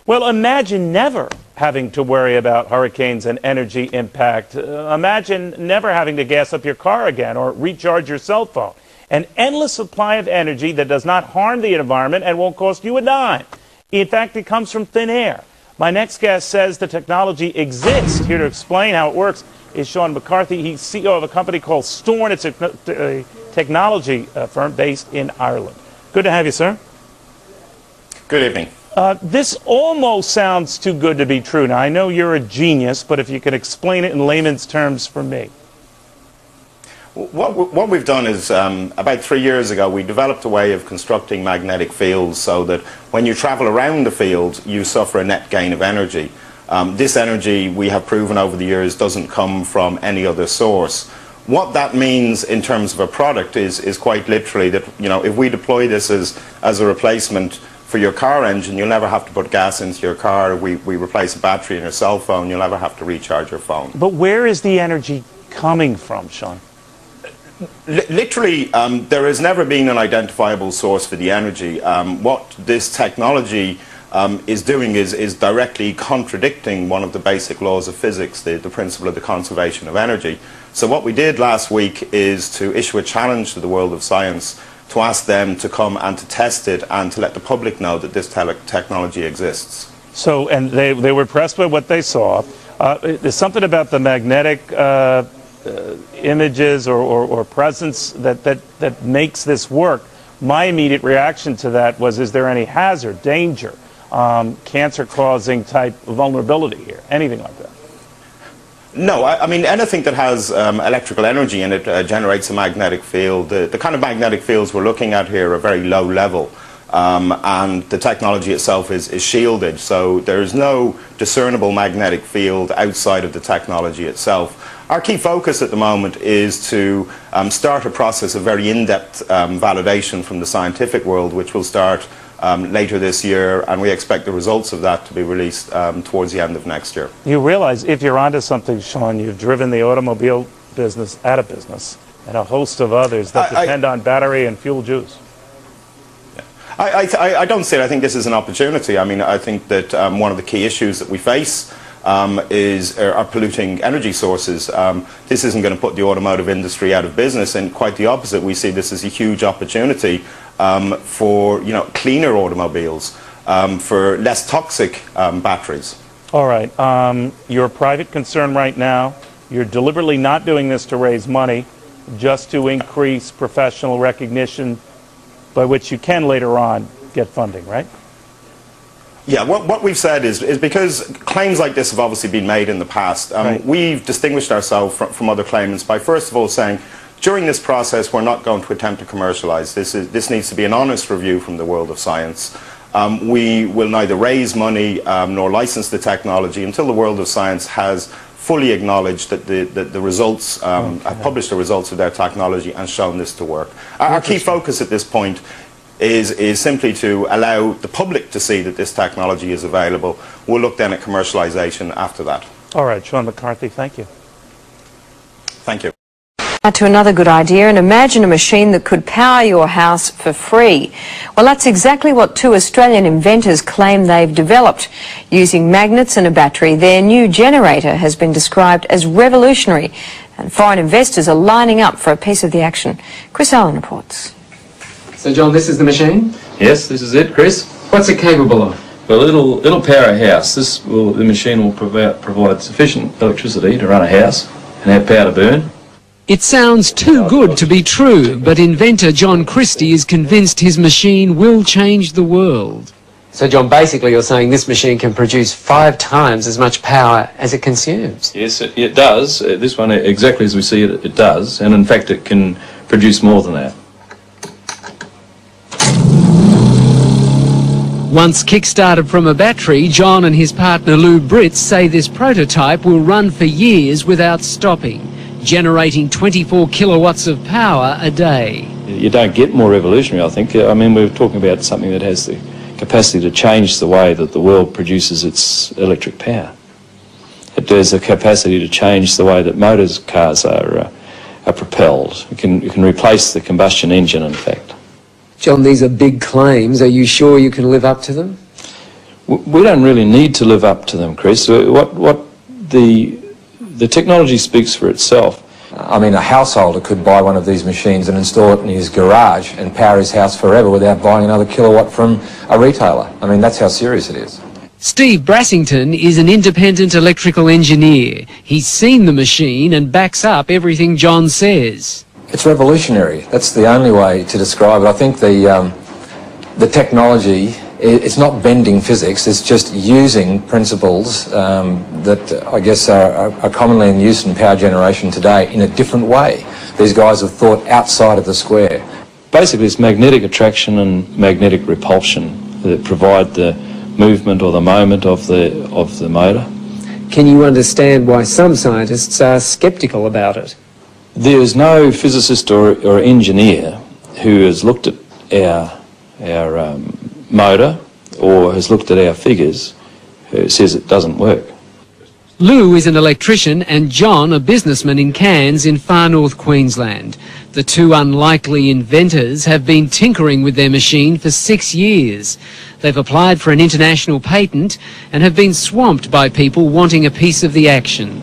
Well, imagine never having to worry about hurricanes and energy impact. Imagine never having to gas up your car again or recharge your cell phone. An endless supply of energy that does not harm the environment and won't cost you a dime. In fact, it comes from thin air. My next guest says the technology exists. Here to explain how it works is Sean McCarthy. He's CEO of a company called Storn. It's a technology firm based in Ireland. Good to have you, sir. Good evening. This almost sounds too good to be true. Now, I know you're a genius, but if you could explain it in layman's terms for me. What we've done is, about 3 years ago, we developed a way of constructing magnetic fields so that when you travel around the field, you suffer a net gain of energy. This energy, we have proven over the years, doesn't come from any other source. What that means in terms of a product is quite literally that, you know, if we deploy this as a replacement for your car engine, you'll never have to put gas into your car. We replace a battery in your cell phone, you'll never have to recharge your phone. But where is the energy coming from, Sean? Literally, there has never been an identifiable source for the energy. What this technology is doing is directly contradicting one of the basic laws of physics, the principle of the conservation of energy. So what we did last week is to issue a challenge to the world of science to ask them to come and to test it and to let the public know that this technology exists. So, and they were impressed by what they saw. There's something about the magnetic images or presence that makes this work. My immediate reaction to that was, is there any hazard, danger, cancer-causing type vulnerability here, anything like that? No, I mean anything that has electrical energy in it generates a magnetic field. The kind of magnetic fields we're looking at here are very low level, and the technology itself is shielded, so there is no discernible magnetic field outside of the technology itself. Our key focus at the moment is to start a process of very in-depth validation from the scientific world, which will start later this year, and we expect the results of that to be released towards the end of next year. You realize if you're onto something, Sean, you've driven the automobile business out of business and a host of others that depend on battery and fuel juice. I don't see it. I think this is an opportunity. I mean, I think that one of the key issues that we face are polluting energy sources. This isn't going to put the automotive industry out of business, and quite the opposite. We see this as a huge opportunity for, you know, cleaner automobiles, for less toxic batteries. All right. You're a private concern right now. You're deliberately not doing this to raise money, just to increase professional recognition, by which you can later on get funding, right? Yeah, what we've said is because claims like this have obviously been made in the past, right. We've distinguished ourselves from other claimants by first of all saying, during this process we're not going to attempt to commercialize. This needs to be an honest review from the world of science. We will neither raise money nor license the technology until the world of science has fully acknowledged that the results, have published the results of their technology and shown this to work. Our key focus at this point is simply to allow the public to see that this technology is available. We'll look then at commercialization after that. All right, Sean McCarthy, thank you. Thank you. Now to another good idea, and imagine a machine that could power your house for free. Well, that's exactly what two Australian inventors claim they've developed. Using magnets and a battery, their new generator has been described as revolutionary, and foreign investors are lining up for a piece of the action. Chris Allen reports. So, John, this is the machine? Yes, this is it, Chris. What's it capable of? Well, it'll power a house. The machine will provide sufficient electricity to run a house and have power to burn. It sounds too good to be true, but inventor John Christie is convinced his machine will change the world. So, John, basically you're saying this machine can produce 5 times as much power as it consumes? Yes, it does. This one, exactly as we see it, it does. And in fact, it can produce more than that. Once kick-started from a battery, John and his partner Lou Britz say this prototype will run for years without stopping, generating 24 kilowatts of power a day. You don't get more revolutionary, I think. I mean, we're talking about something that has the capacity to change the way that the world produces its electric power. It has the capacity to change the way that cars are propelled. You can replace the combustion engine, in fact. John, these are big claims. Are you sure you can live up to them? We don't really need to live up to them, Chris. What the technology speaks for itself. I mean, a householder could buy one of these machines and install it in his garage and power his house forever without buying another kilowatt from a retailer. I mean, that's how serious it is. Steve Brassington is an independent electrical engineer. He's seen the machine and backs up everything John says. It's revolutionary. That's the only way to describe it. I think the technology, it's not bending physics, it's just using principles that I guess are commonly in use in power generation today in a different way. These guys have thought outside of the square. Basically, it's magnetic attraction and magnetic repulsion that provide the movement or the moment of the motor. Can you understand why some scientists are sceptical about it? There is no physicist or engineer who has looked at our motor or has looked at our figures who says it doesn't work. Lou is an electrician and John a businessman in Cairns in far north Queensland. The two unlikely inventors have been tinkering with their machine for 6 years. They've applied for an international patent and have been swamped by people wanting a piece of the action.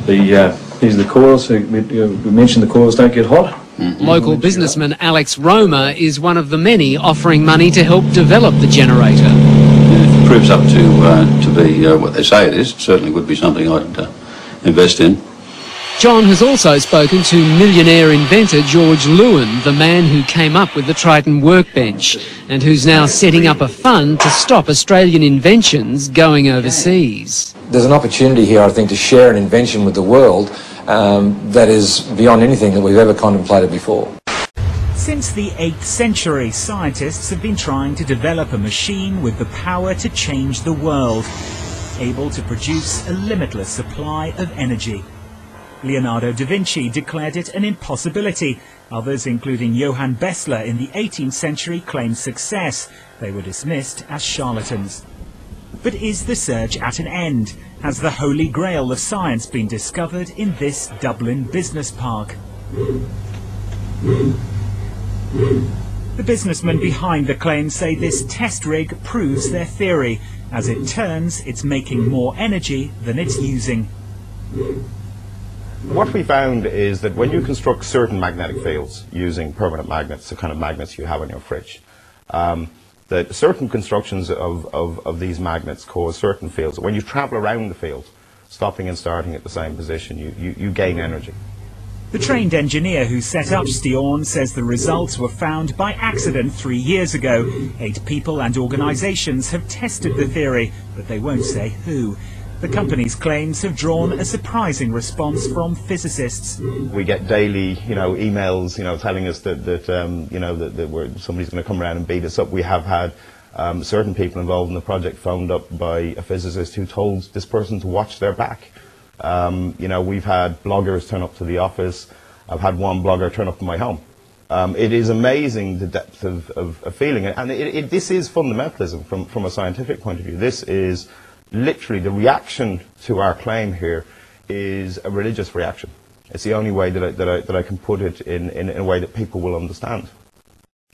These are the coils. We mentioned the coils don't get hot. Local businessman Alex Roma is one of the many offering money to help develop the generator. If it proves up to be what they say it is, it certainly would be something I'd invest in. John has also spoken to millionaire inventor George Lewin, the man who came up with the Triton workbench and who's now setting up a fund to stop Australian inventions going overseas. There's an opportunity here, I think, to share an invention with the world that is beyond anything that we've ever contemplated before. Since the 8th century, scientists have been trying to develop a machine with the power to change the world, able to produce a limitless supply of energy. Leonardo da Vinci declared it an impossibility. Others, including Johann Bessler in the 18th century, claimed success. They were dismissed as charlatans. But is the search at an end? Has the holy grail of science been discovered in this Dublin business park? The businessmen behind the claim say this test rig proves their theory. As it turns, it's making more energy than it's using. What we found is that when you construct certain magnetic fields using permanent magnets, the kind of magnets you have in your fridge, that certain constructions of these magnets cause certain fields. When you travel around the field, stopping and starting at the same position, you gain energy. The trained engineer who set up Stiorn says the results were found by accident 3 years ago. 8 people and organisations have tested the theory, but they won't say who. The company's claims have drawn a surprising response from physicists. We get daily, emails, telling us that somebody's going to come around and beat us up. We have had certain people involved in the project phoned up by a physicist who told this person to watch their back. We've had bloggers turn up to the office. I've had one blogger turn up to my home. It is amazing the depth of feeling, and this is fundamentalism from a scientific point of view. This is literally the reaction to our claim here is a religious reaction. It's the only way that I can put it in a way that people will understand.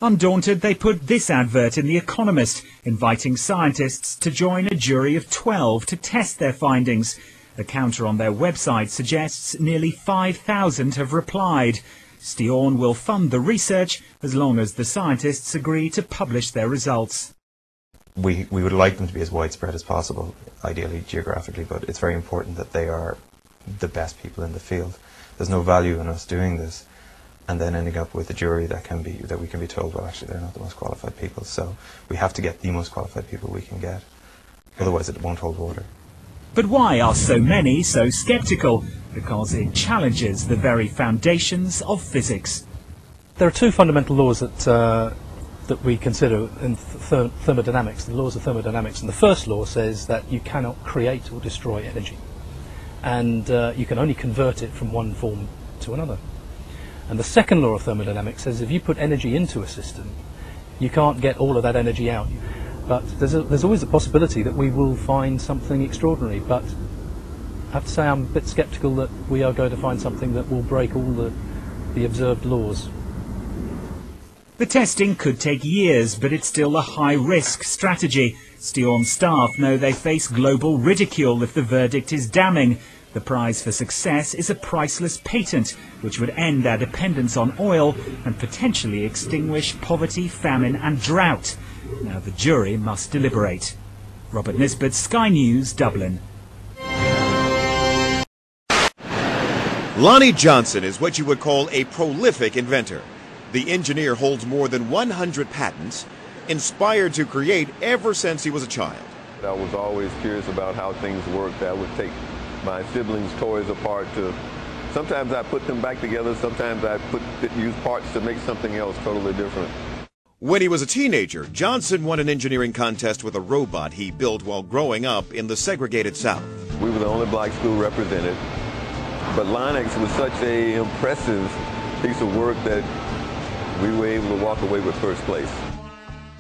Undaunted, they put this advert in The Economist, inviting scientists to join a jury of 12 to test their findings. The counter on their website suggests nearly 5,000 have replied. Stiorn will fund the research as long as the scientists agree to publish their results. We would like them to be as widespread as possible, ideally geographically, but it's very important that they are the best people in the field. There's no value in us doing this and then ending up with a jury that we can be told, well, actually they're not the most qualified people. So we have to get the most qualified people we can get. Otherwise it won't hold water. But why are so many so sceptical? Because it challenges the very foundations of physics. There are 2 fundamental laws that we consider in thermodynamics, the laws of thermodynamics. And the first law says that you cannot create or destroy energy. And you can only convert it from one form to another. And the second law of thermodynamics says if you put energy into a system, you can't get all of that energy out. But there's always a possibility that we will find something extraordinary. But I have to say I'm a bit sceptical that we are going to find something that will break all the observed laws. The testing could take years, but it's still a high-risk strategy. Steorn staff know they face global ridicule if the verdict is damning. The prize for success is a priceless patent, which would end our dependence on oil and potentially extinguish poverty, famine and drought. Now the jury must deliberate. Robert Nisbet, Sky News, Dublin. Lonnie Johnson is what you would call a prolific inventor. The engineer holds more than 100 patents, inspired to create ever since he was a child. I was always curious about how things worked. I would take my siblings' toys apart to, sometimes I put them back together, sometimes I use parts to make something else totally different. When he was a teenager, Johnson won an engineering contest with a robot he built while growing up in the segregated South. We were the only black school represented, but Linux was such an impressive piece of work that we were able to walk away with first place.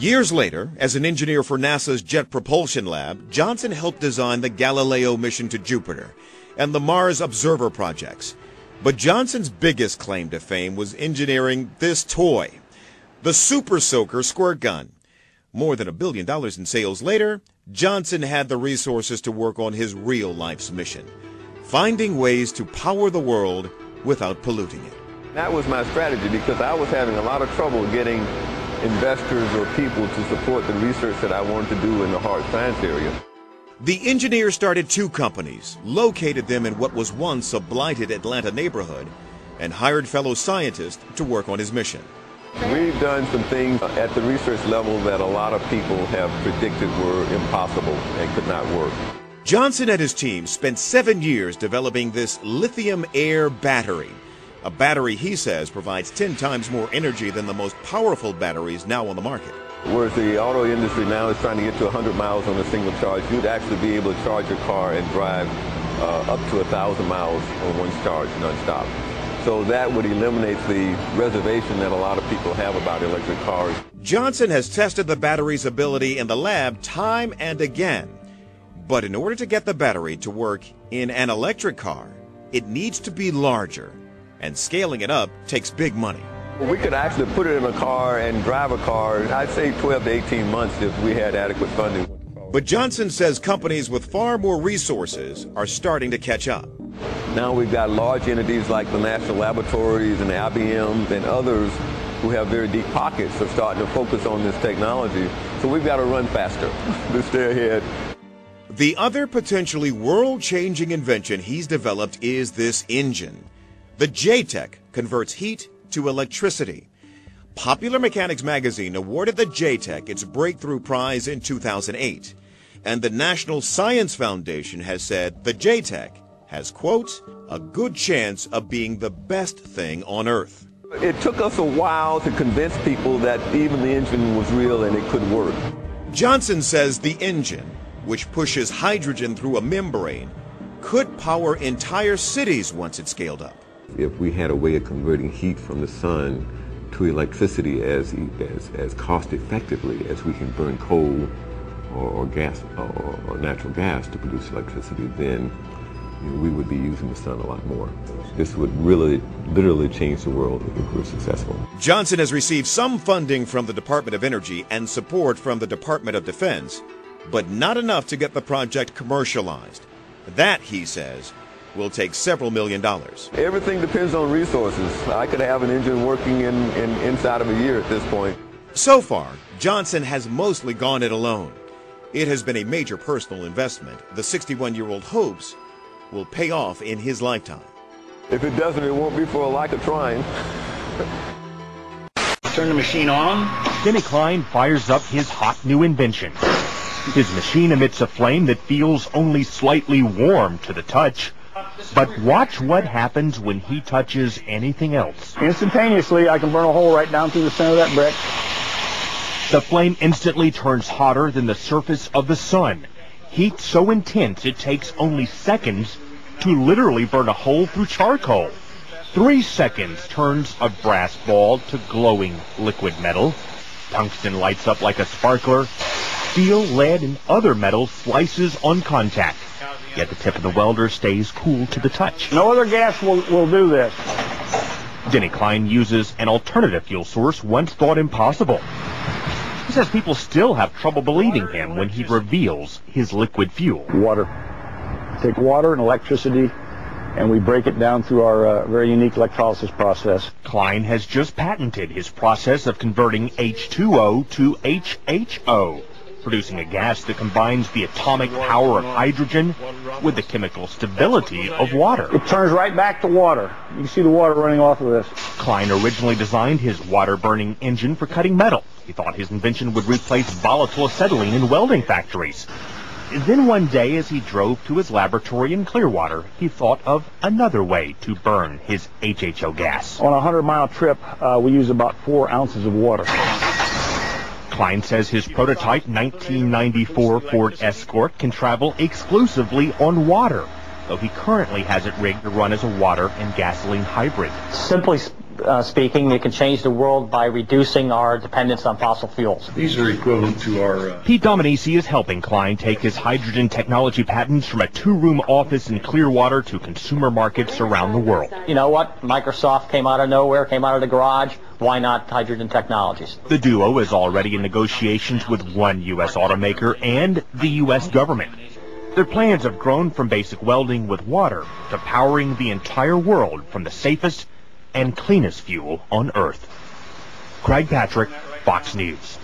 Years later, as an engineer for NASA's Jet Propulsion Lab, Johnson helped design the Galileo mission to Jupiter and the Mars Observer projects. But Johnson's biggest claim to fame was engineering this toy, the Super Soaker squirt gun. More than $1 billion in sales later, Johnson had the resources to work on his real life's mission, finding ways to power the world without polluting it. That was my strategy because I was having a lot of trouble getting investors or people to support the research that I wanted to do in the hard science area. The engineer started 2 companies, located them in what was once a blighted Atlanta neighborhood, and hired fellow scientists to work on his mission. We've done some things at the research level that a lot of people have predicted were impossible and could not work. Johnson and his team spent 7 years developing this lithium-air battery. A battery, he says, provides 10 times more energy than the most powerful batteries now on the market. Whereas the auto industry now is trying to get to 100 miles on a single charge, you'd actually be able to charge your car and drive up to 1,000 miles on one charge nonstop. So that would eliminate the reservation that a lot of people have about electric cars. Johnson has tested the battery's ability in the lab time and again. But in order to get the battery to work in an electric car, it needs to be larger. And scaling it up takes big money. We could actually put it in a car and drive a car, I'd say 12 to 18 months if we had adequate funding. But Johnson says companies with far more resources are starting to catch up. Now we've got large entities like the national laboratories and the IBMs and others who have very deep pockets are starting to focus on this technology. So we've got to run faster to stay ahead. The other potentially world-changing invention he's developed is this engine. The JTEC converts heat to electricity. Popular Mechanics magazine awarded the JTEC its breakthrough prize in 2008. And the National Science Foundation has said the JTEC has, quote, a good chance of being the best thing on Earth. It took us a while to convince people that even the engine was real and it could work. Johnson says the engine, which pushes hydrogen through a membrane, could power entire cities once it's scaled up. If we had a way of converting heat from the sun to electricity as cost effectively as we can burn coal or gas or natural gas to produce electricity, then we would be using the sun a lot more. This would really, literally change the world if we're successful. Johnson has received some funding from the Department of Energy and support from the Department of Defense, but not enough to get the project commercialized. That, he says, will take several $1 million. Everything depends on resources. I could have an engine working inside of a year at this point. So far, Johnson has mostly gone it alone. It has been a major personal investment the 61-year-old hopes will pay off in his lifetime. If it doesn't, it won't be for a lack of trying. Turn the machine on. Denny Klein fires up his hot new invention. His machine emits a flame that feels only slightly warm to the touch. But watch what happens when he touches anything else. Instantaneously, I can burn a hole right down through the center of that brick. The flame instantly turns hotter than the surface of the sun. Heat so intense it takes only seconds to literally burn a hole through charcoal. 3 seconds turns a brass ball to glowing liquid metal. Tungsten lights up like a sparkler. Steel, lead, and other metals slices on contact. Yet the tip of the welder stays cool to the touch. No other gas will do this. Denny Klein uses an alternative fuel source once thought impossible. He says people still have trouble believing him when he reveals his liquid fuel. Water. Take water and electricity, and we break it down through our very unique electrolysis process. Klein has just patented his process of converting H2O to HHO, producing a gas that combines the atomic power of hydrogen with the chemical stability of water. It turns right back to water. You can see the water running off of this. Klein originally designed his water-burning engine for cutting metal. He thought his invention would replace volatile acetylene in welding factories. Then one day, as he drove to his laboratory in Clearwater, he thought of another way to burn his HHO gas. On a 100-mile trip, we use about 4 ounces of water. Klein says his prototype 1994 Ford Escort can travel exclusively on water, though he currently has it rigged to run as a water and gasoline hybrid. Simply speaking, it can change the world by reducing our dependence on fossil fuels. These are equivalent to our... Pete Dominici is helping Klein take his hydrogen technology patents from a 2-room office in Clearwater to consumer markets around the world. You know what? Microsoft came out of nowhere, came out of the garage. Why not hydrogen technologies? The duo is already in negotiations with one U.S. automaker and the U.S. government. Their plans have grown from basic welding with water to powering the entire world from the safest and cleanest fuel on Earth. Craig Patrick, Fox News.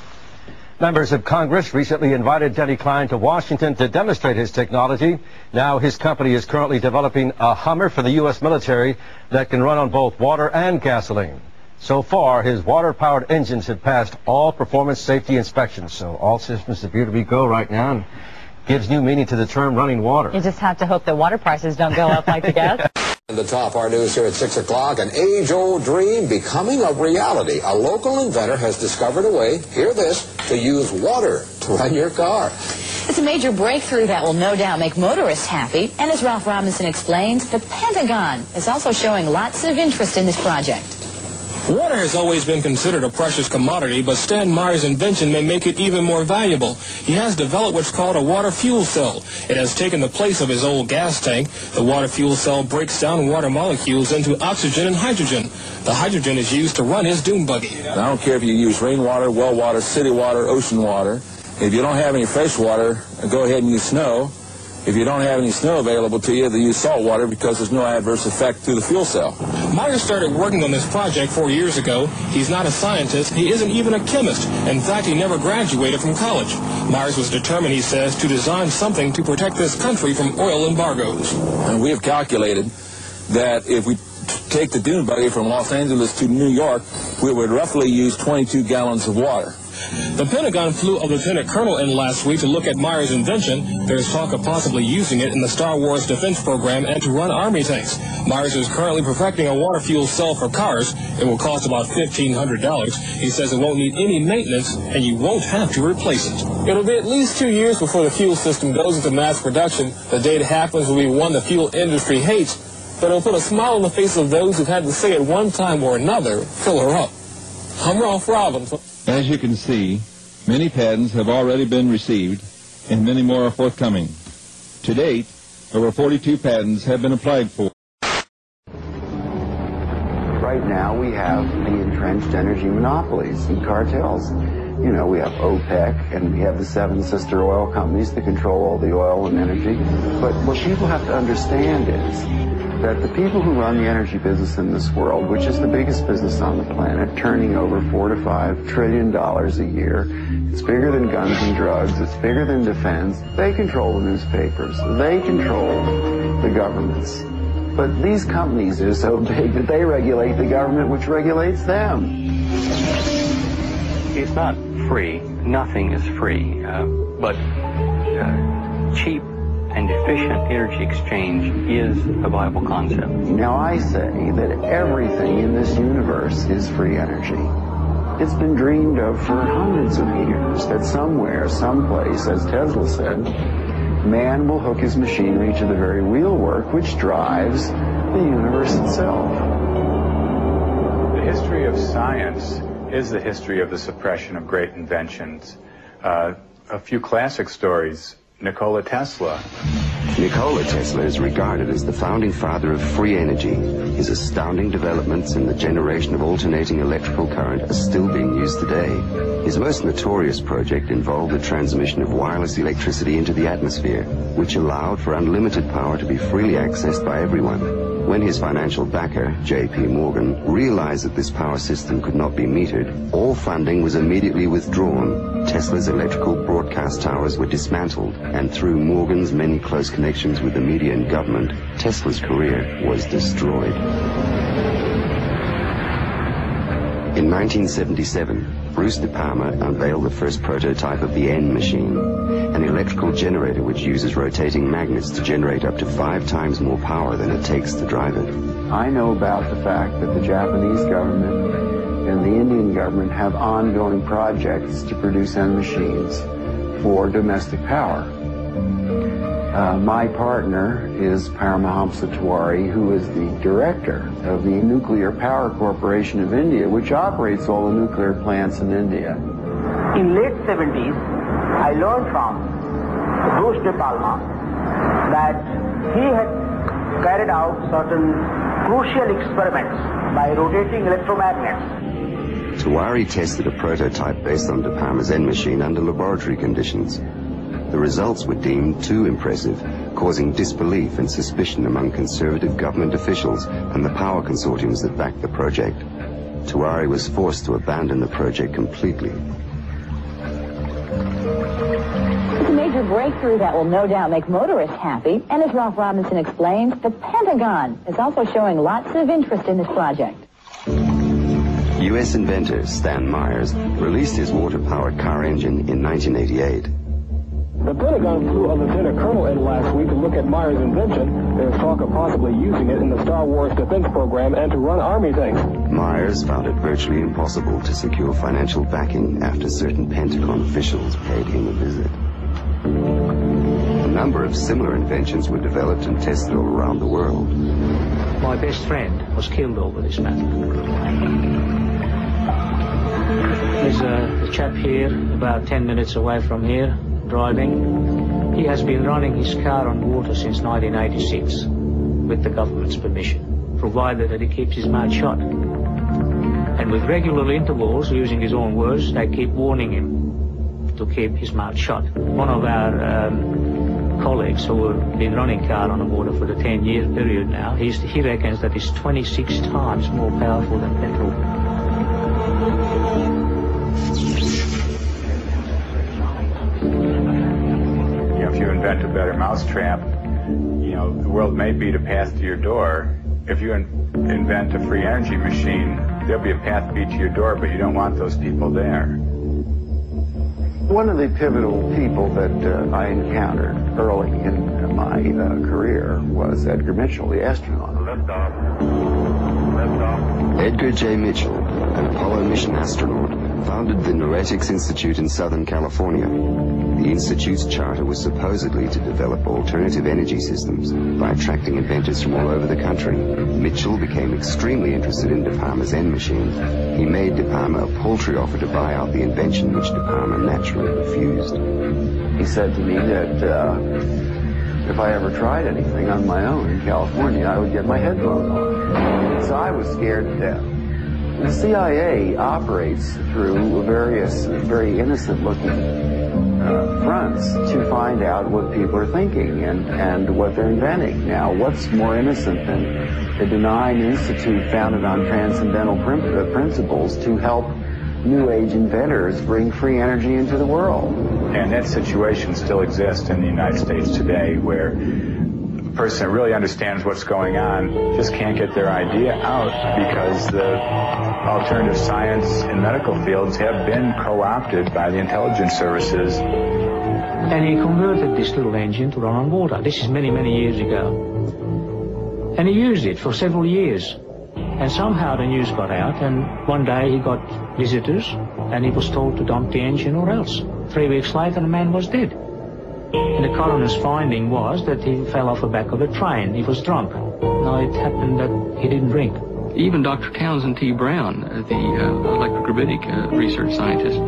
Members of Congress recently invited Denny Klein to Washington to demonstrate his technology. Now his company is currently developing a Hummer for the U.S. military that can run on both water and gasoline. So far, his water-powered engines have passed all performance safety inspections, so all systems appear to be go right now, and gives new meaning to the term running water. You just have to hope that water prices don't go up like the gas. And the top, our news here at 6 o'clock, an age-old dream becoming a reality. A local inventor has discovered a way, hear this, to use water to run your car. It's a major breakthrough that will no doubt make motorists happy. And as Ralph Robinson explains, the Pentagon is also showing lots of interest in this project. Water has always been considered a precious commodity, but Stan Meyer's invention may make it even more valuable. He has developed what's called a water fuel cell. It has taken the place of his old gas tank. The water fuel cell breaks down water molecules into oxygen and hydrogen. The hydrogen is used to run his dune buggy. I don't care if you use rainwater, well water, city water, ocean water. If you don't have any fresh water, go ahead and use snow. If you don't have any snow available to you, they use salt water because there's no adverse effect to the fuel cell. Meyer started working on this project 4 years ago. He's not a scientist. He isn't even a chemist. In fact, he never graduated from college. Myers was determined, he says, to design something to protect this country from oil embargoes. And we have calculated that if we take the dune buggy from Los Angeles to New York, we would roughly use 22 gallons of water. The Pentagon flew a lieutenant colonel in last week to look at Meyer's invention. There's talk of possibly using it in the Star Wars defense program and to run army tanks. Myers is currently perfecting a water fuel cell for cars. It will cost about $1,500. He says it won't need any maintenance, and you won't have to replace it. It'll be at least 2 years before the fuel system goes into mass production. The day it happens will be one the fuel industry hates, but it'll put a smile on the face of those who've had to say at one time or another, fill her up. I'm Ralph Robinson. As you can see, many patents have already been received, and many more are forthcoming. To date, over 42 patents have been applied for. Right now, we have the entrenched energy monopolies and cartels. You know, we have OPEC, and we have the 7 sister oil companies that control all the oil and energy. But what people have to understand is that the people who run the energy business in this world, which is the biggest business on the planet, turning over $4 to $5 trillion a year, it's bigger than guns and drugs, it's bigger than defense. They control the newspapers, they control the governments. But these companies are so big that they regulate the government, which regulates them. It's not free. Nothing is free. But cheap and efficient energy exchange is a viable concept. Now I say that everything in this universe is free energy. It's been dreamed of for hundreds of years that somewhere, someplace, as Tesla said, man will hook his machinery to the very wheelwork which drives the universe itself. The history of science is the history of the suppression of great inventions. A few classic stories. Nikola Tesla Nikola Tesla is regarded as the founding father of free energy. His astounding developments in the generation of alternating electrical current are still being used today. His most notorious project involved the transmission of wireless electricity into the atmosphere, which allowed for unlimited power to be freely accessed by everyone. When his financial backer, J.P. Morgan, realized that this power system could not be metered, all funding was immediately withdrawn. Tesla's electrical broadcast towers were dismantled, and through Morgan's many close connections with the media and government, Tesla's career was destroyed. In 1977, Bruce De Palma unveiled the first prototype of the N machine, an electrical generator which uses rotating magnets to generate up to 5 times more power than it takes to drive it. I know about the fact that the Japanese government and the Indian government have ongoing projects to produce N machines for domestic power. My partner is Paramahamsa Tiwari, who is the director of the Nuclear Power Corporation of India, which operates all the nuclear plants in India. In late 70s, I learned from Bruce De Palma that he had carried out certain crucial experiments by rotating electromagnets. Tiwari tested a prototype based on De Palma's N machine under laboratory conditions. The results were deemed too impressive, causing disbelief and suspicion among conservative government officials and the power consortiums that backed the project. Tiwari was forced to abandon the project completely. It's a major breakthrough that will no doubt make motorists happy, and as Ralph Robinson explains, the Pentagon is also showing lots of interest in this project. U.S. inventor Stan Myers released his water-powered car engine in 1988. The Pentagon flew a Lieutenant Colonel in last week to look at Myers' invention. There's talk of possibly using it in the Star Wars defense program and to run Army tanks. Myers found it virtually impossible to secure financial backing after certain Pentagon officials paid him a visit. A number of similar inventions were developed and tested all around the world. My best friend was killed over this matter. There's a chap here, about 10 minutes away from here, driving. He has been running his car on water since 1986 with the government's permission, provided that he keeps his mouth shut. And with regular intervals, using his own words, they keep warning him to keep his mouth shut. One of our colleagues who have been running car on the water for the 10-year period now, he reckons that it's 26 times more powerful than petrol. If you invent a better mousetrap, the world may be to pass to your door. If you invent a free energy machine, there'll be a path be to your door, but you don't want those people there. One of the pivotal people that I encountered early in my career was Edgar Mitchell, the astronaut. Edgar J. Mitchell, an Apollo mission astronaut, founded the Noetics Institute in Southern California. The Institute's charter was supposedly to develop alternative energy systems by attracting inventors from all over the country. Mitchell became extremely interested in De Palma's N machine. He made De Palma a paltry offer to buy out the invention, which De Palma naturally refused. He said to me that if I ever tried anything on my own in California, I would get my head blown off. So I was scared to death. The CIA operates through various very innocent-looking fronts to find out what people are thinking and what they're inventing. Now, what's more innocent than a benign institute founded on transcendental principles to help New Age inventors bring free energy into the world? And that situation still exists in the United States today, where a person that really understands what's going on just can't get their idea out because the alternative science and medical fields have been co-opted by the intelligence services. And he converted this little engine to run on water. This is many, many years ago. And he used it for several years. And somehow the news got out, and one day he got visitors, and he was told to dump the engine or else. 3 weeks later, the man was dead. And the coroner's finding was that he fell off the back of a train. He was drunk. Now, it happened that he didn't drink. Even Dr. Townsend T. Brown, the electrogravitic research scientist,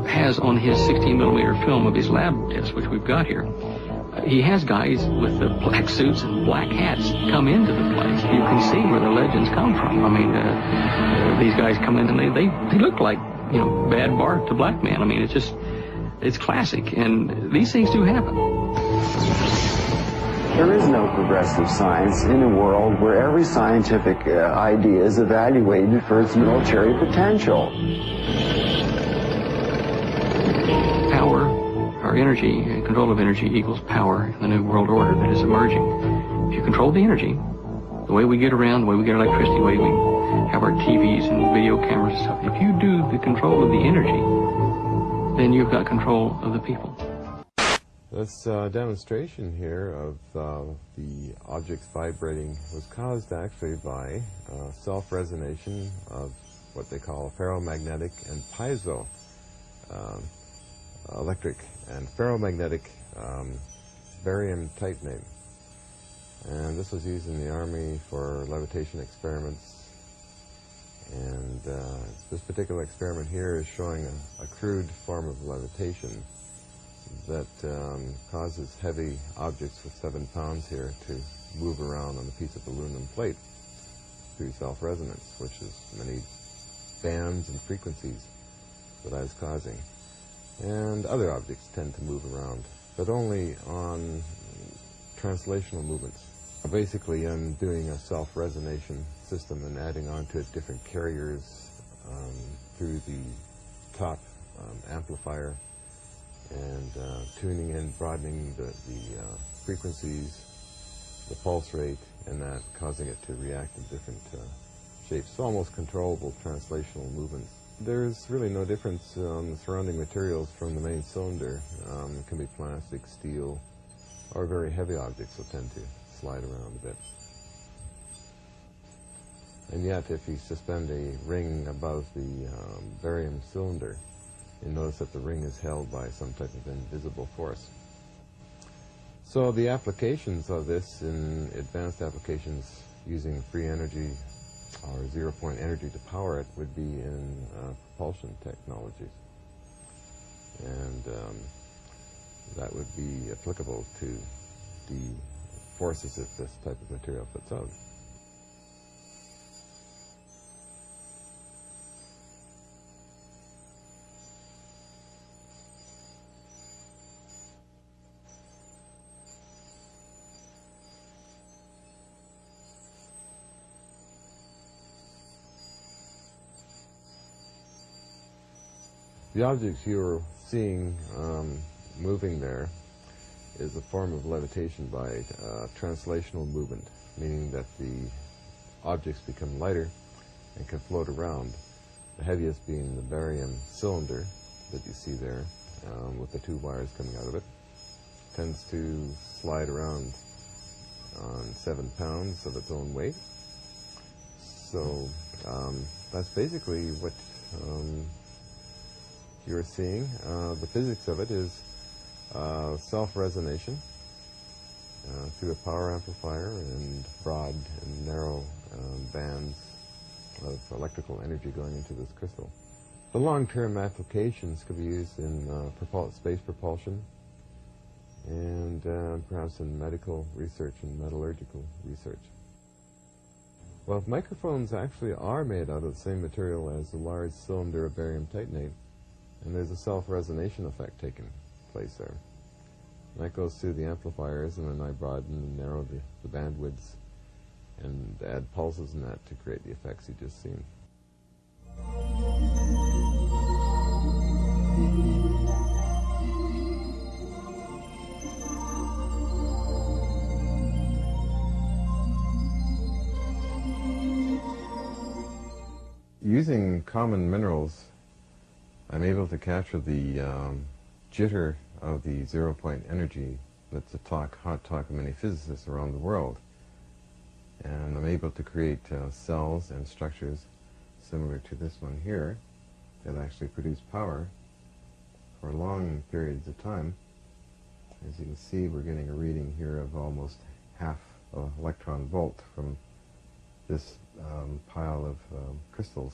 has on his 16-millimeter film of his lab test, which we've got here, he has guys with the black suits and black hats come into the place. You can see where the legends come from. I mean, these guys come in and they look like, you know, Bad Bart, the black man. I mean, it's classic, and these things do happen. There is no progressive science in a world where every scientific idea is evaluated for its military potential. Power, our energy, control of energy equals power in the new world order that is emerging. If you control the energy, the way we get around, the way we get electricity, the way we have our TVs and video cameras and stuff, if you do the control of the energy, then you've got control of the people. This demonstration here of the objects vibrating was caused actually by self-resonation of what they call ferromagnetic and piezo electric and ferromagnetic barium titanate. And this was used in the Army for levitation experiments. And this particular experiment here is showing a crude form of levitation that causes heavy objects with 7 pounds here to move around on a piece of aluminum plate through self-resonance, which is many bands and frequencies that I was causing. And other objects tend to move around, but only on translational movements. Basically, I'm doing a self-resonation system and adding on to it different carriers through the top amplifier, and tuning in, broadening the frequencies, the pulse rate, and that causing it to react in different shapes. So almost controllable translational movements. There's really no difference on the surrounding materials from the main cylinder. It can be plastic, steel, or very heavy objects will tend to slide around a bit. And yet, if you suspend a ring above the barium cylinder, you notice that the ring is held by some type of invisible force. So the applications of this in advanced applications using free energy or zero-point energy to power it would be in propulsion technologies. And that would be applicable to the forces that this type of material puts out. The objects you're seeing moving there is a form of levitation by translational movement, meaning that the objects become lighter and can float around. The heaviest being the barium cylinder that you see there with the 2 wires coming out of it. Tends to slide around on 7 pounds of its own weight. So that's basically what you're seeing. The physics of it is self-resonation through a power amplifier and broad and narrow bands of electrical energy going into this crystal. The long-term applications could be used in space propulsion and perhaps in medical research and metallurgical research. Well, microphones actually are made out of the same material as the large cylinder of barium titanate, and there's a self-resonation effect taking place there. And that goes through the amplifiers, and then I broaden and narrow the bandwidths and add pulses in that to create the effects you just seen. Using common minerals, I'm able to capture the jitter of the zero-point energy that's the hot talk of many physicists around the world. And I'm able to create cells and structures similar to this one here that actually produce power for long periods of time. As you can see, we're getting a reading here of almost half an electron volt from this pile of crystals.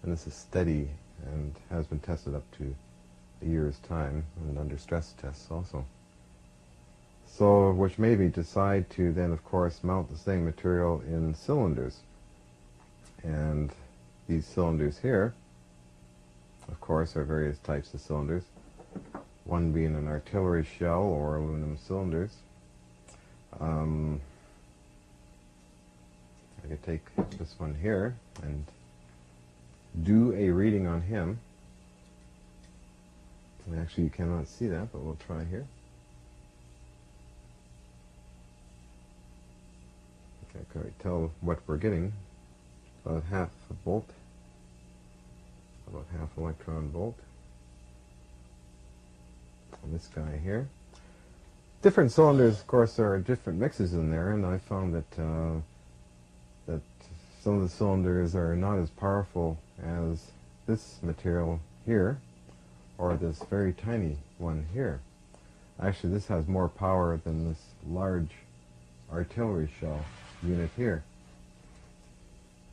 And this is steady and has been tested up to a year's time and under stress tests also. So, which made me decide to then, of course, mount the same material in cylinders. And these cylinders here, of course, are various types of cylinders. One being an artillery shell or aluminum cylinders. I could take this one here and do a reading on him. And actually, you cannot see that, but we'll try here. Okay, can we tell what we're getting? About half a volt, about half electron volt. And this guy here. Different cylinders, of course, there are different mixes in there, and I found that that some of the cylinders are not as powerful as this material here, or this very tiny one here. Actually, this has more power than this large artillery shell unit here.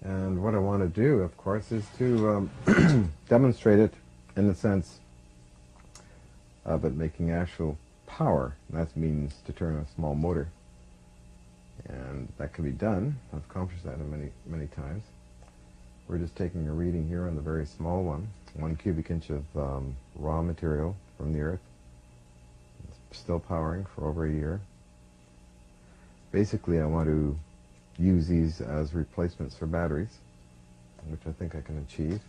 And what I want to do, of course, is to demonstrate it in the sense of it making actual power. And that means to turn a small motor. And that can be done. I've accomplished that many times. We're just taking a reading here on the very small one. 1 cubic inch of raw material from the earth. It's still powering for over a year. Basically, I want to use these as replacements for batteries, which I think I can achieve.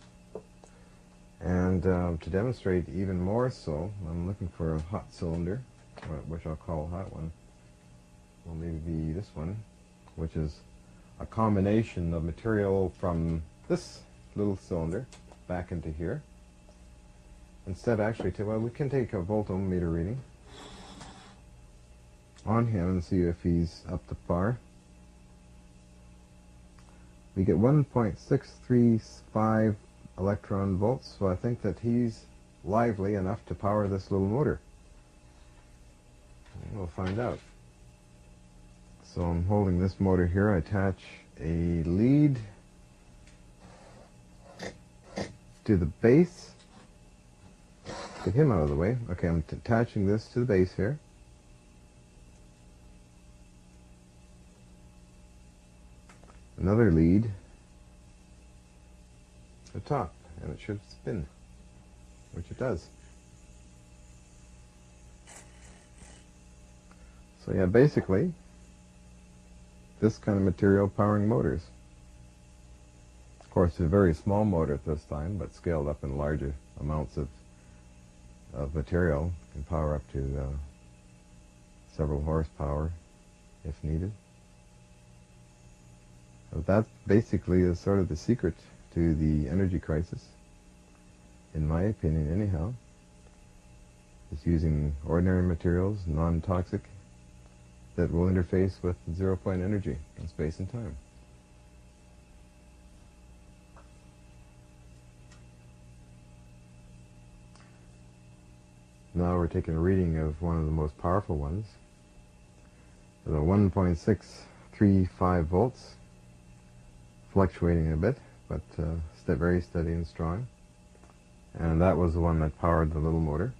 And to demonstrate even more so, I'm looking for a hot cylinder, which I'll call a hot one. Will maybe be this one, which is a combination of material from this little cylinder back into here. Instead, actually, well, we can take a voltometer reading on him and see if he's up to par. We get 1.635 electron volts, so I think that he's lively enough to power this little motor. We'll find out. So I'm holding this motor here. I attach a lead to the base. Get him out of the way. Okay, I'm attaching this to the base here. Another lead to the top, and it should spin, which it does. So yeah, basically, this kind of material powering motors. Of course, it's a very small motor at this time, but scaled up in larger amounts of material, can power up to several horsepower if needed. So that basically is sort of the secret to the energy crisis, in my opinion anyhow. It's using ordinary materials, non-toxic, that will interface with zero-point energy in space and time. Now we're taking a reading of one of the most powerful ones, the 1.635 volts, fluctuating a bit, but very steady and strong. And that was the one that powered the little motor.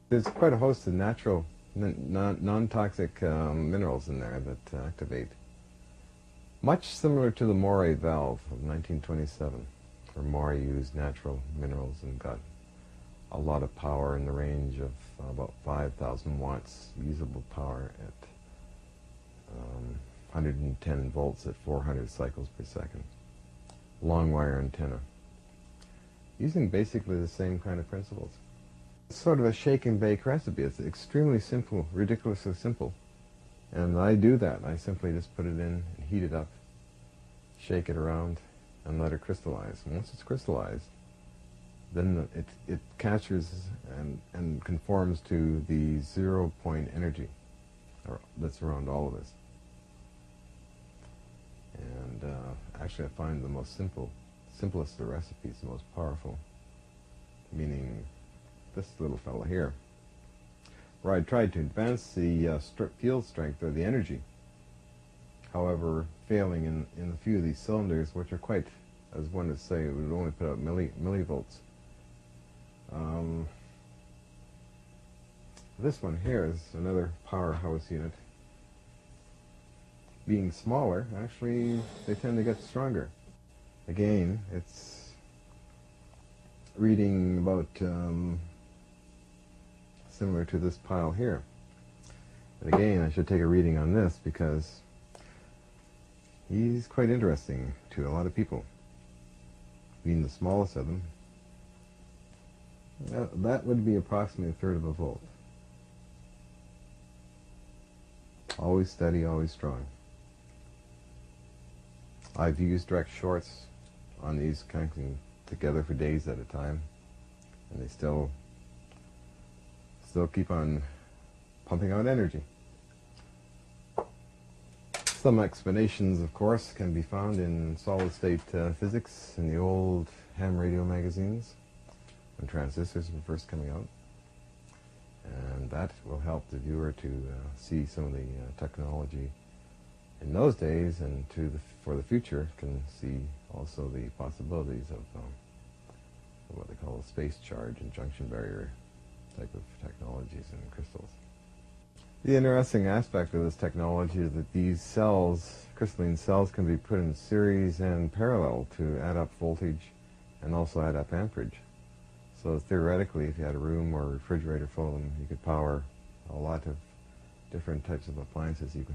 There's quite a host of natural, non-toxic minerals in there that activate. Much similar to the Moray valve of 1927, where Moray used natural minerals and got a lot of power in the range of about 5,000 watts usable power at 110 volts at 400 cycles per second. Long wire antenna. Using basically the same kind of principles. It's sort of a shake and bake recipe. It's extremely simple, ridiculously simple. And I do that. I simply just put it in and heat it up, shake it around, and let it crystallize. And once it's crystallized, then it captures and conforms to the zero-point energy that's around all of this. And actually, I find the most simplest of the recipes the most powerful, meaning this little fella here, where I tried to advance the field strength or the energy, however, failing in a few of these cylinders, which are quite, as one would say, it would only put out millivolts. This one here is another powerhouse unit. Being smaller, actually, they tend to get stronger. Again, it's reading about similar to this pile here. And again, I should take a reading on this because he's quite interesting to a lot of people. Being the smallest of them, that would be approximately 1/3 of a volt. Always steady, always strong. I've used direct shorts on these connecting together for days at a time, and they still keep on pumping out energy. Some explanations, of course, can be found in solid-state physics in the old ham radio magazines when transistors were first coming out. And that will help the viewer to see some of the technology in those days, and for the future can see also the possibilities of what they call a space charge and junction barrier type of technologies in crystals. The interesting aspect of this technology is that these cells, crystalline cells, can be put in series and parallel to add up voltage and also add up amperage. So theoretically, if you had a room or a refrigerator full of them, you could power a lot of different types of appliances. You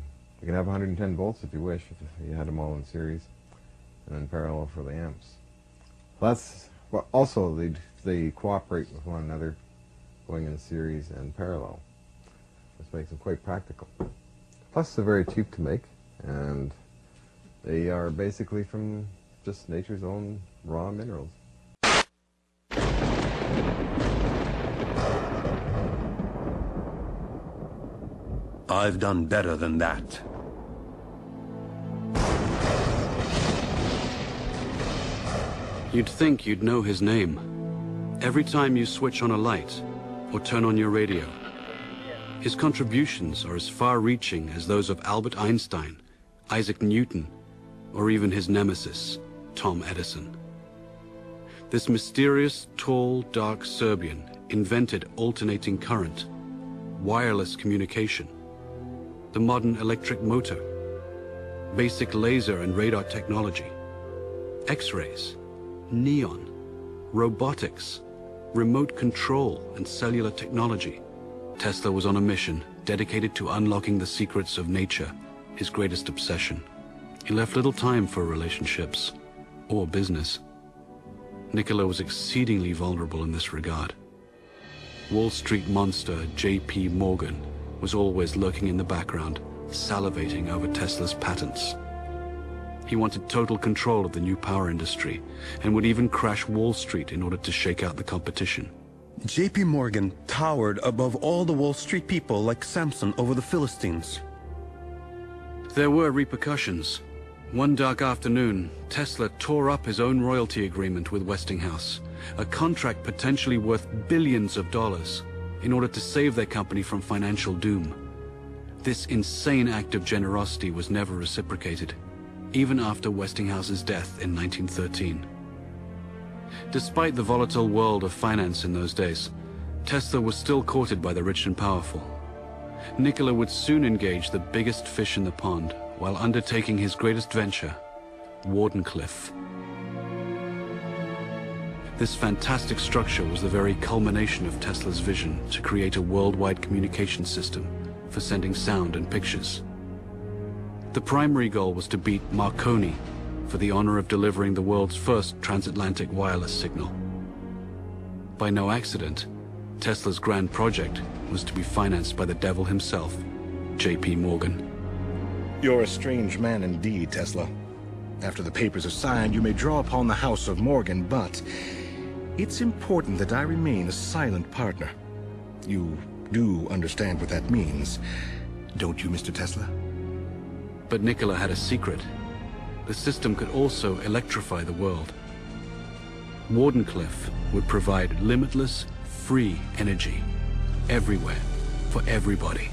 can have 110 volts if you wish, if you had them all in series, and then parallel for the amps. That's well, also they cooperate with one another, going in series and parallel. This makes them quite practical. Plus, they're very cheap to make, and they are basically from just nature's own raw minerals. I've done better than that. You'd think you'd know his name. Every time you switch on a light or turn on your radio, his contributions are as far-reaching as those of Albert Einstein, Isaac Newton, or even his nemesis, Tom Edison. This mysterious, tall, dark Serbian invented alternating current, wireless communication, the modern electric motor, basic laser and radar technology, X-rays, neon, robotics, remote control, and cellular technology. Tesla was on a mission dedicated to unlocking the secrets of nature, his greatest obsession. He left little time for relationships or business. Nikola was exceedingly vulnerable in this regard. Wall Street monster J.P. Morgan was always lurking in the background, salivating over Tesla's patents. He wanted total control of the new power industry and would even crash Wall Street in order to shake out the competition. J.P. Morgan towered above all the Wall Street people like Samson over the Philistines. There were repercussions. One dark afternoon, Tesla tore up his own royalty agreement with Westinghouse, a contract potentially worth billions of dollars, in order to save their company from financial doom. This insane act of generosity was never reciprocated, even after Westinghouse's death in 1913. Despite the volatile world of finance in those days, Tesla was still courted by the rich and powerful. Nikola would soon engage the biggest fish in the pond while undertaking his greatest venture, Wardenclyffe. This fantastic structure was the very culmination of Tesla's vision to create a worldwide communication system for sending sound and pictures. The primary goal was to beat Marconi for the honor of delivering the world's first transatlantic wireless signal. By no accident, Tesla's grand project was to be financed by the devil himself, J.P. Morgan. You're a strange man indeed, Tesla. After the papers are signed, you may draw upon the House of Morgan, but it's important that I remain a silent partner. You do understand what that means, don't you, Mr. Tesla? But Nikola had a secret. The system could also electrify the world. Wardenclyffe would provide limitless, free energy, everywhere, for everybody.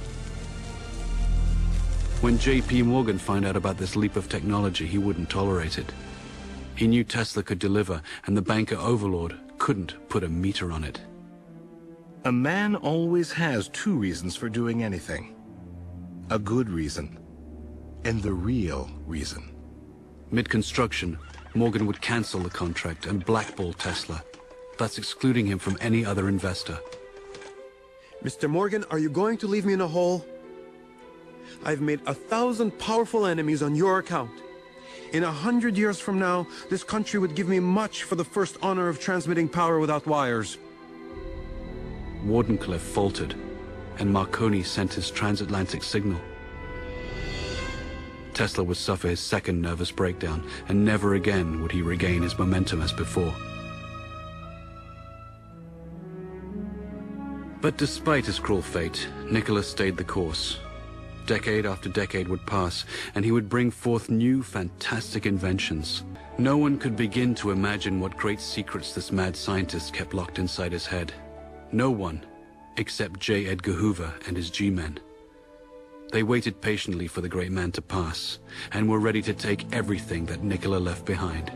When J.P. Morgan found out about this leap of technology, he wouldn't tolerate it. He knew Tesla could deliver, and the banker overlord couldn't put a meter on it. A man always has two reasons for doing anything. A good reason, and the real reason. Mid-construction, Morgan would cancel the contract and blackball Tesla, thus excluding him from any other investor. Mr. Morgan, are you going to leave me in a hole? I've made 1,000 powerful enemies on your account. In 100 years from now, this country would give me much for the first honor of transmitting power without wires. Wardenclyffe faltered, and Marconi sent his transatlantic signal. Tesla would suffer his second nervous breakdown, and never again would he regain his momentum as before. But despite his cruel fate, Nikola stayed the course. Decade after decade would pass, and he would bring forth new, fantastic inventions. No one could begin to imagine what great secrets this mad scientist kept locked inside his head. No one, except J. Edgar Hoover and his G-men. They waited patiently for the great man to pass, and were ready to take everything that Nikola left behind.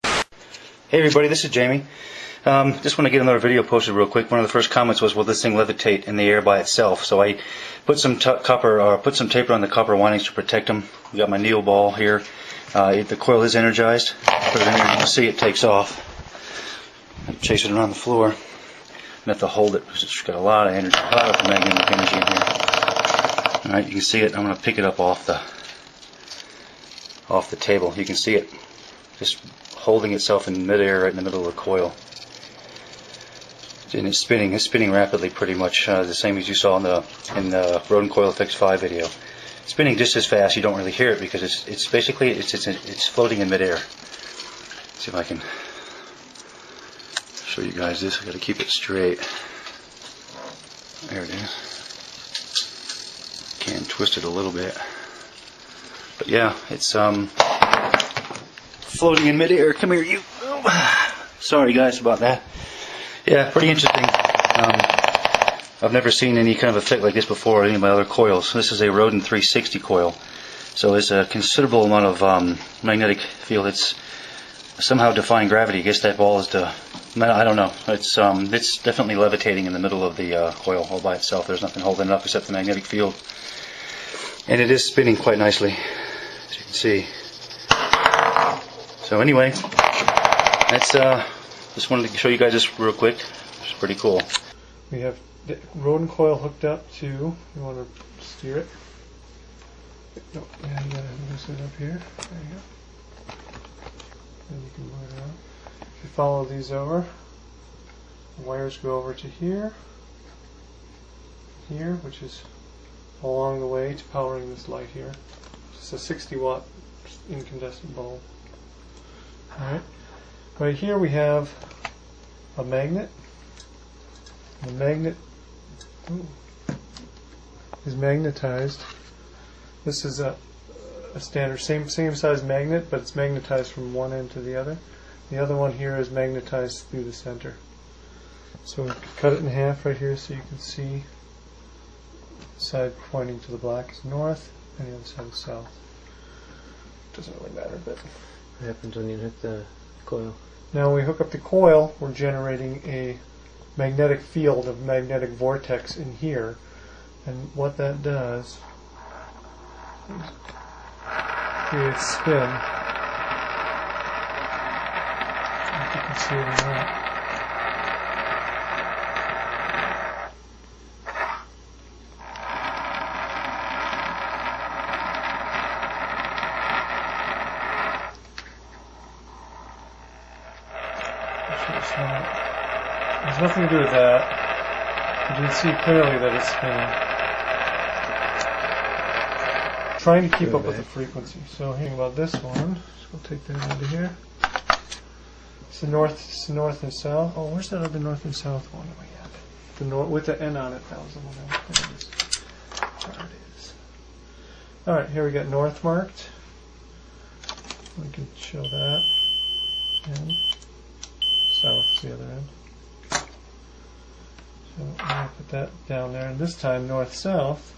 Hey everybody, this is Jamie. Just want to get another video posted real quick. One of the first comments was, will this thing levitate in the air by itself? So I put some tape on the copper windings to protect them. We got my Neo ball here. The coil is energized. Put it in here, you can see it takes off. Chase it around the floor. I have to hold it because it's got a lot of energy, a lot of magnetic energy in here. All right, you can see it. I'm going to pick it up off the table. You can see it just holding itself in midair right in the middle of the coil. And it's spinning rapidly, pretty much the same as you saw in the Rodent Coil Fix 5 video. It's spinning just as fast. You don't really hear it because it's basically floating in midair. Let's see if I can show you guys this. I got to keep it straight. There it is. Can twist it a little bit, but yeah, it's floating in midair. Come here, you. Sorry guys about that. Yeah, pretty interesting. I've never seen any kind of effect like this before on any of my other coils. This is a Rodent 360 coil, so there's a considerable amount of magnetic field. It's somehow defying gravity. I guess that ball is I don't know. It's definitely levitating in the middle of the coil all by itself. There's nothing holding it up except the magnetic field, and it is spinning quite nicely, as you can see. So anyway, that's just wanted to show you guys this real quick. It's pretty cool. We have the Rodent coil hooked up to, you want to steer it? No, yeah, you gotta loosen it up here. There you go. Then you can move it around. If you follow these over, the wires go over to here, which is along the way to powering this light here. It's a 60-watt incandescent bulb. Alright. Right here we have a magnet. The magnet is magnetized. This is a standard same size magnet, but it's magnetized from one end to the other. The other one here is magnetized through the center. So we cut it in half right here so you can see the side pointing to the black is north and the other side is south. Doesn't really matter, but what happens when you hit the coil? Now when we hook up the coil, we're generating a magnetic field of magnetic vortex in here, and what that does creates spin. If you can see it or not. There's nothing to do with that. You can see clearly that it's spinning. Trying to keep up with the frequency. So hearing about this one, so we'll take that out of here. It's the north and south. Oh, where's that other north and south one we have? The north with the N on it. That was the one. There it is. There it is. All right, here we got north marked. We can show that. And south the other end. So I'm going to put that down there, and this time north-south.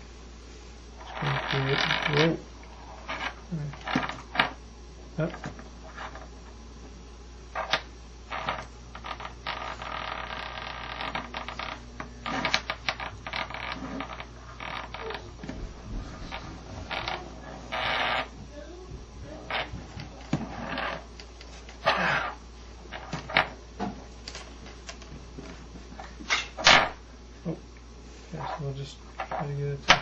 Whoa. Up. we'll just try to get it to, I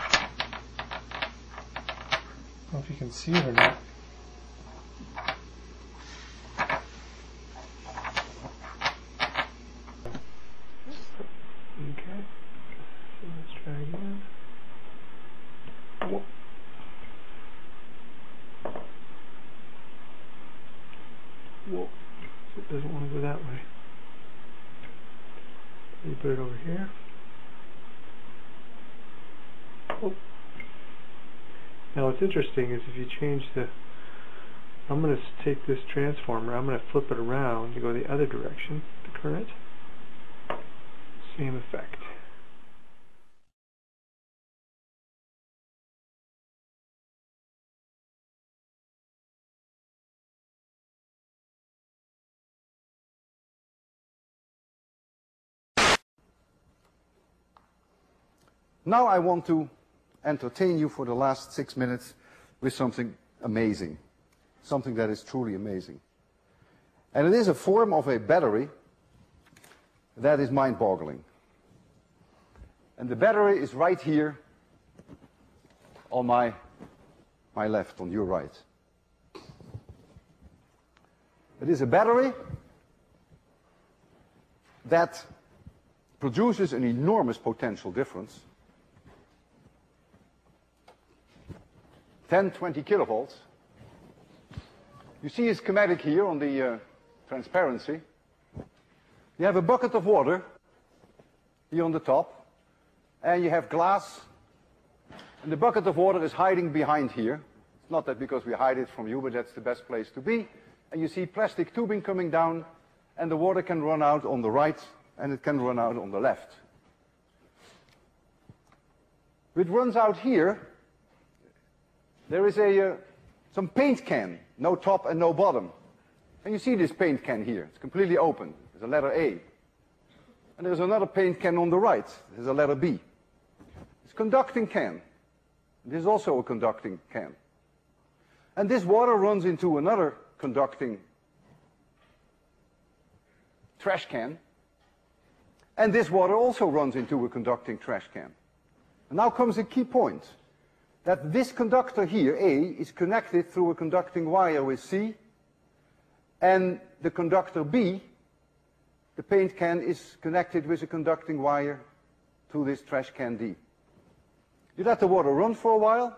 don't know if you can see it or not. Okay, so let's try again. Whoa. Whoa, it doesn't want to go that way. You put it over here. Oh. Now what's interesting is if you change the, I'm going to take this transformer, I'm going to flip it around to go the other direction, the current. Same effect. Now I want to entertain you for the last 6 minutes with something amazing, something that is truly amazing. And it is a form of a battery that is mind-boggling. And the battery is right here on my left, on your right. It is a battery that produces an enormous potential difference. 10, 20 kilovolts. You see a schematic here on the transparency. You have a bucket of water here on the top, and you have glass, and the bucket of water is hiding behind here. It's not that because we hide it from you, but that's the best place to be. And you see plastic tubing coming down, and the water can run out on the right, and it can run out on the left. It runs out here. There is some paint can, no top and no bottom. And you see this paint can here. It's completely open. There's a letter A. And there's another paint can on the right. There's a letter B. It's a conducting can. This is also a conducting can. And this water runs into another conducting trash can. And this water also runs into a conducting trash can. And now comes a key point. That this conductor here, A, is connected through a conducting wire with C, and the conductor B, the paint can, is connected with a conducting wire to this trash can D. You let the water run for a while,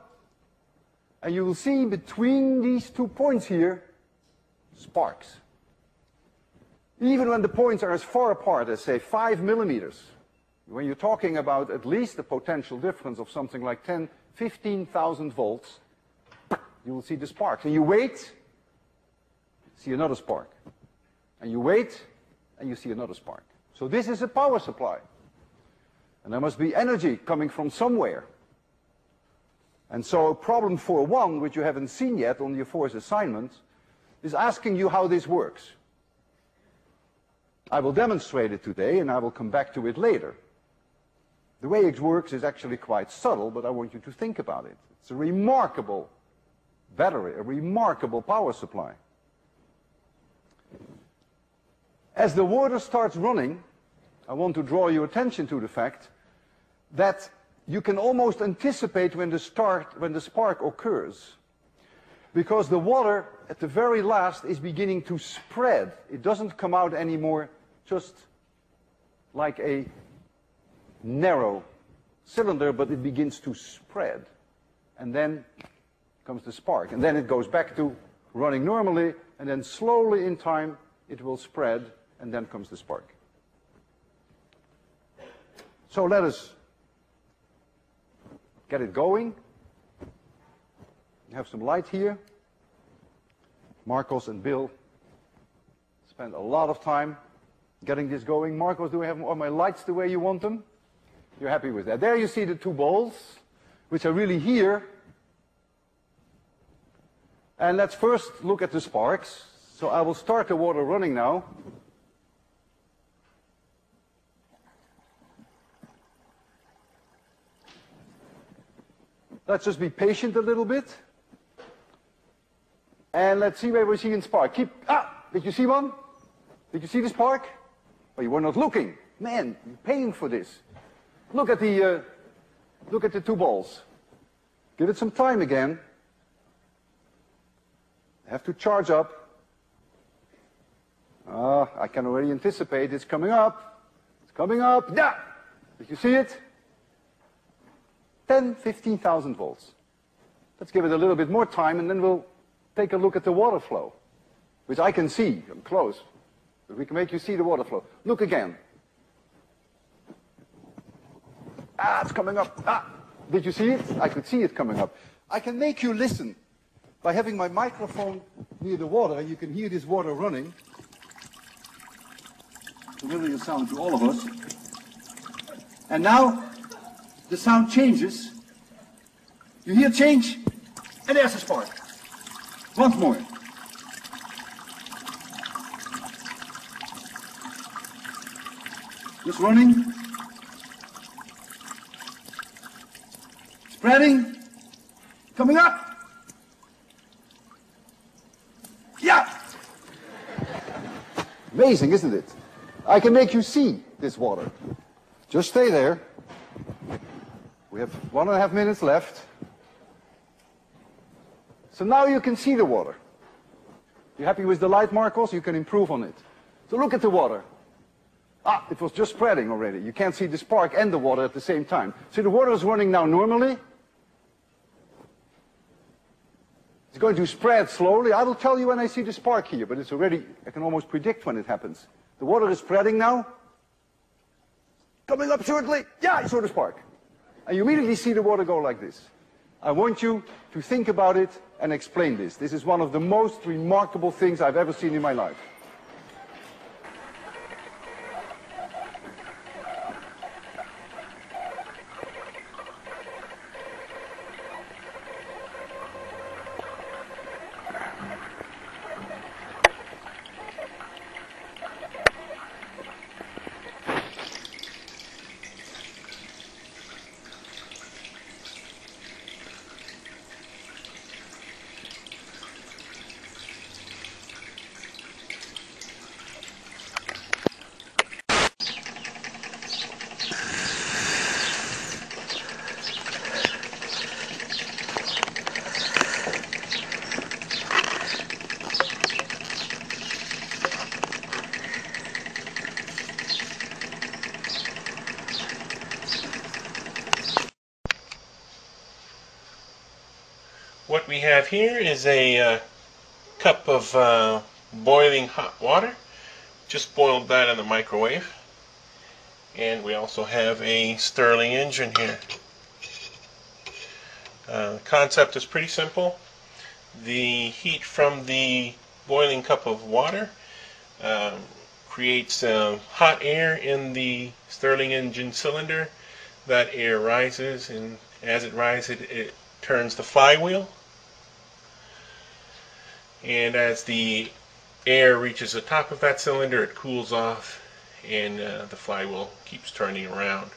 and you will see between these 2 points here, sparks. Even when the points are as far apart as, say, 5 millimeters, when you're talking about at least a potential difference of something like 15,000 volts, you will see the sparks. And you wait, see another spark. And you wait, and you see another spark. So this is a power supply. And there must be energy coming from somewhere. And so problem 4.1, which you haven't seen yet on your fourth assignment, is asking you how this works. I will demonstrate it today, and I will come back to it later. The way it works is actually quite subtle, but I want you to think about it. It's a remarkable battery, a remarkable power supply. As the water starts running, I want to draw your attention to the fact that you can almost anticipate when the spark occurs. Because the water, at the very last, is beginning to spread. It doesn't come out anymore just like a narrow cylinder, but it begins to spread. And then comes the spark. And then it goes back to running normally, and then slowly in time it will spread, and then comes the spark. So let us get it going. We have some light here. Marcos and Bill spent a lot of time getting this going. Marcos, do I have all my lights the way you want them? You're happy with that. There you see the 2 balls, which are really here. And let's first look at the sparks. So I will start the water running now. Let's just be patient a little bit. And let's see where we're seeing spark. Did you see one? Did you see the spark? Well, you were not looking. Man, you're paying for this. Look at the Look at the two balls. Give it some time again. Have to charge up. I can already anticipate it's coming up. It's coming up. Yeah! Did you see it? 15,000 volts. Let's give it a little bit more time and then we'll take a look at the water flow, which I can see. I'm close. But we can make you see the water flow. Look again. It's coming up. Did you see it? I could see it coming up. I can make you listen by having my microphone near the water, and you can hear this water running. Familiar sound to all of us. And now the sound changes. You hear change? And there's a spark. Once more. Just running. Spreading. Coming up. Yeah! Amazing, isn't it? I can make you see this water. Just stay there. We have 1.5 minutes left. So now you can see the water. You happy with the light, Marcos? You can improve on it. So look at the water. It was just spreading already. You can't see the spark and the water at the same time. So the water is running now normally. It's going to spread slowly. I will tell you when I see the spark here, but it's already, I can almost predict when it happens. The water is spreading now. Coming up shortly. Yeah, I saw the spark. And you immediately see the water go like this. I want you to think about it and explain this. This is one of the most remarkable things I've ever seen in my life. What we have here is a cup of boiling hot water. Just boiled that in the microwave. And we also have a Stirling engine here. The concept is pretty simple. The heat from the boiling cup of water creates hot air in the Stirling engine cylinder. That air rises, and as it rises, it turns the flywheel. And as the air reaches the top of that cylinder, it cools off, and the flywheel keeps turning around.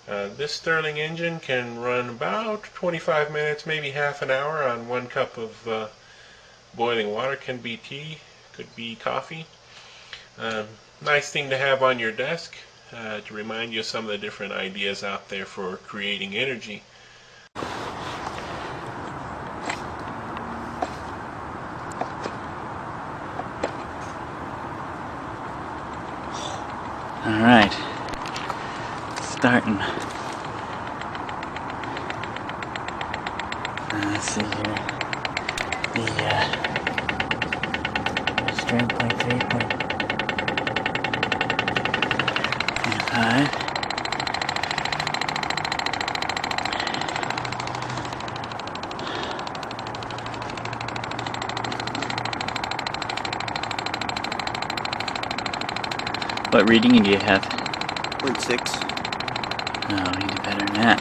This Stirling engine can run about 25 minutes, maybe half an hour on 1 cup of boiling water. Can be tea, could be coffee. Nice thing to have on your desk to remind you of some of the different ideas out there for creating energy. Alright, starting. Let's see here. The strain point 3.5. What reading do you have? 0.6. No, we need to better than that.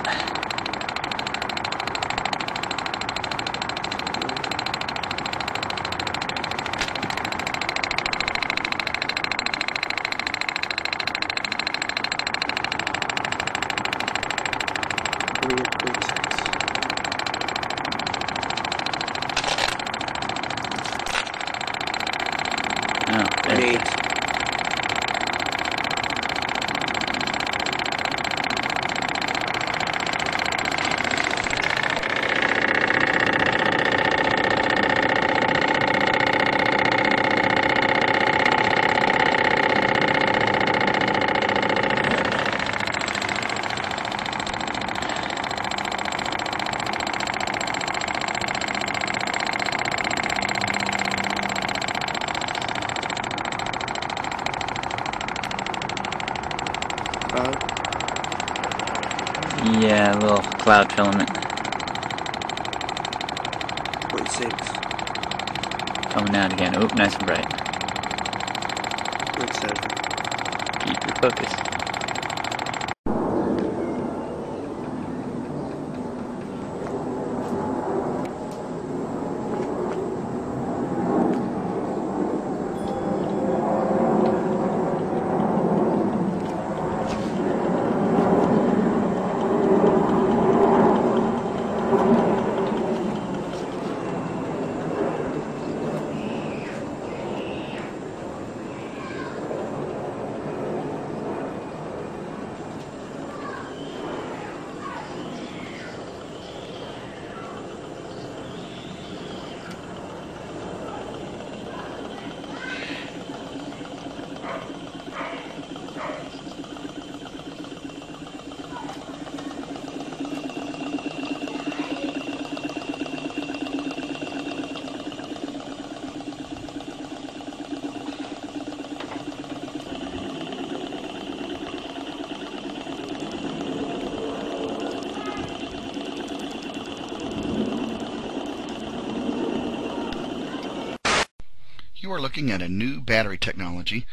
Oh, there it is. Yeah, a little cloud filament. 0.6. Coming out again. Oop, nice and bright. 0.7. Keep your focus. You are looking at a new battery technology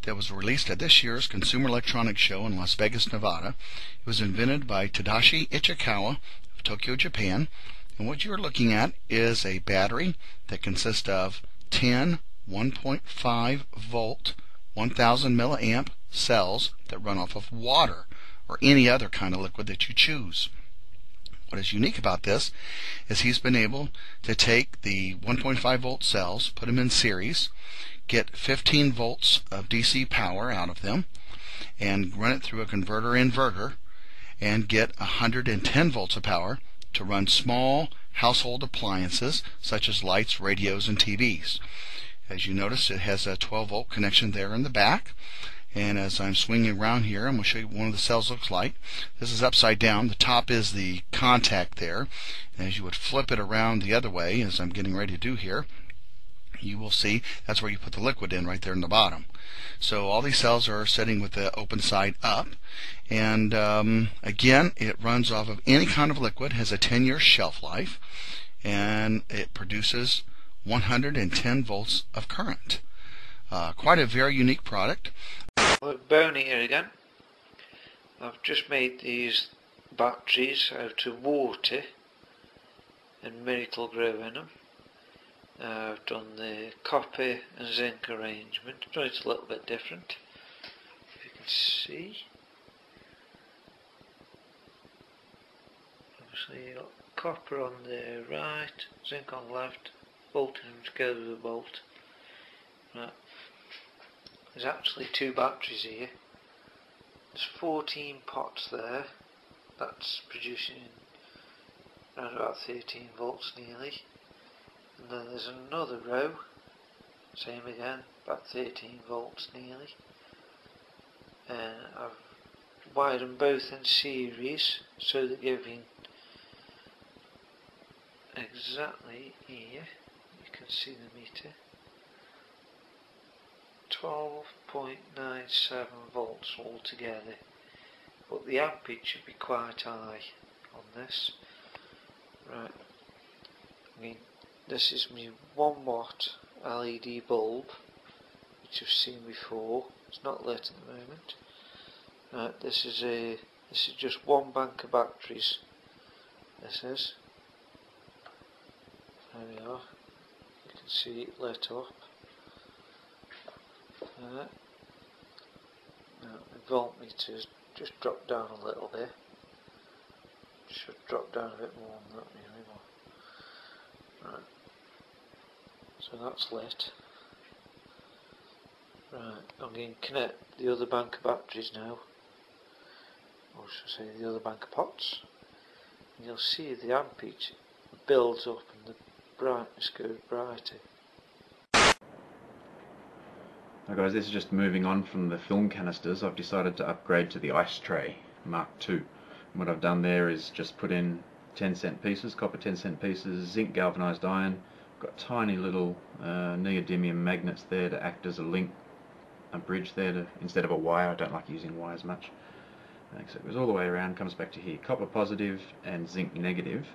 that was released at this year's Consumer Electronics Show in Las Vegas, Nevada. It was invented by Tadashi Ichikawa of Tokyo, Japan. And what you are looking at is a battery that consists of 10 1.5 volt 1000 milliamp cells that run off of water or any other kind of liquid that you choose. What is unique about this is he's been able to take the 1.5 volt cells, put them in series, get 15 volts of DC power out of them, and run it through a converter-inverter, and get 110 volts of power to run small household appliances such as lights, radios, and TVs. As you notice, it has a 12 volt connection there in the back. And as I'm swinging around here, I'm going to show you what one of the cells looks like. This is upside down. The top is the contact there. And as you would flip it around the other way, as I'm getting ready to do here, you will see that's where you put the liquid in, right there in the bottom. So all these cells are sitting with the open side up. And again, it runs off of any kind of liquid, has a 10-year shelf life, and it produces 110 volts of current. Quite a very unique product. Look, Boney here again. I've just made these batteries out of water and Miracle Grow in them. I've done the copper and zinc arrangement. I've done it a little bit different, if you can see. Obviously you've got copper on the right, zinc on the left, bolted them together with a bolt. Right. There's actually two batteries here. There's 14 pots there. That's producing around about 13 volts nearly. And then there's another row, same again, about 13 volts nearly. And I've wired them both in series so they're giving exactly here, you can see the meter, 12.97 volts altogether, but the amperage should be quite high on this. Right, I mean, this is my 1 watt LED bulb, which you've seen before. It's not lit at the moment. Right, this is just one bank of batteries. This is. There we are. You can see it lit up. Now, the voltmeter's just dropped down a little bit. Should drop down a bit more than that really. Right. So that's lit. Right, I'm going to connect the other bank of batteries now. Or should I say the other bank of pots. And you'll see the amperage builds up and the brightness goes brighter. Hi guys, this is just moving on from the film canisters. I've decided to upgrade to the ice tray Mark II. And what I've done there is just put in 10-cent pieces, copper 10-cent pieces, zinc galvanized iron. Got tiny little neodymium magnets there to act as a link, a bridge there to, instead of a wire. I don't like using wires much. So it goes all the way around, comes back to here. Copper positive and zinc negative.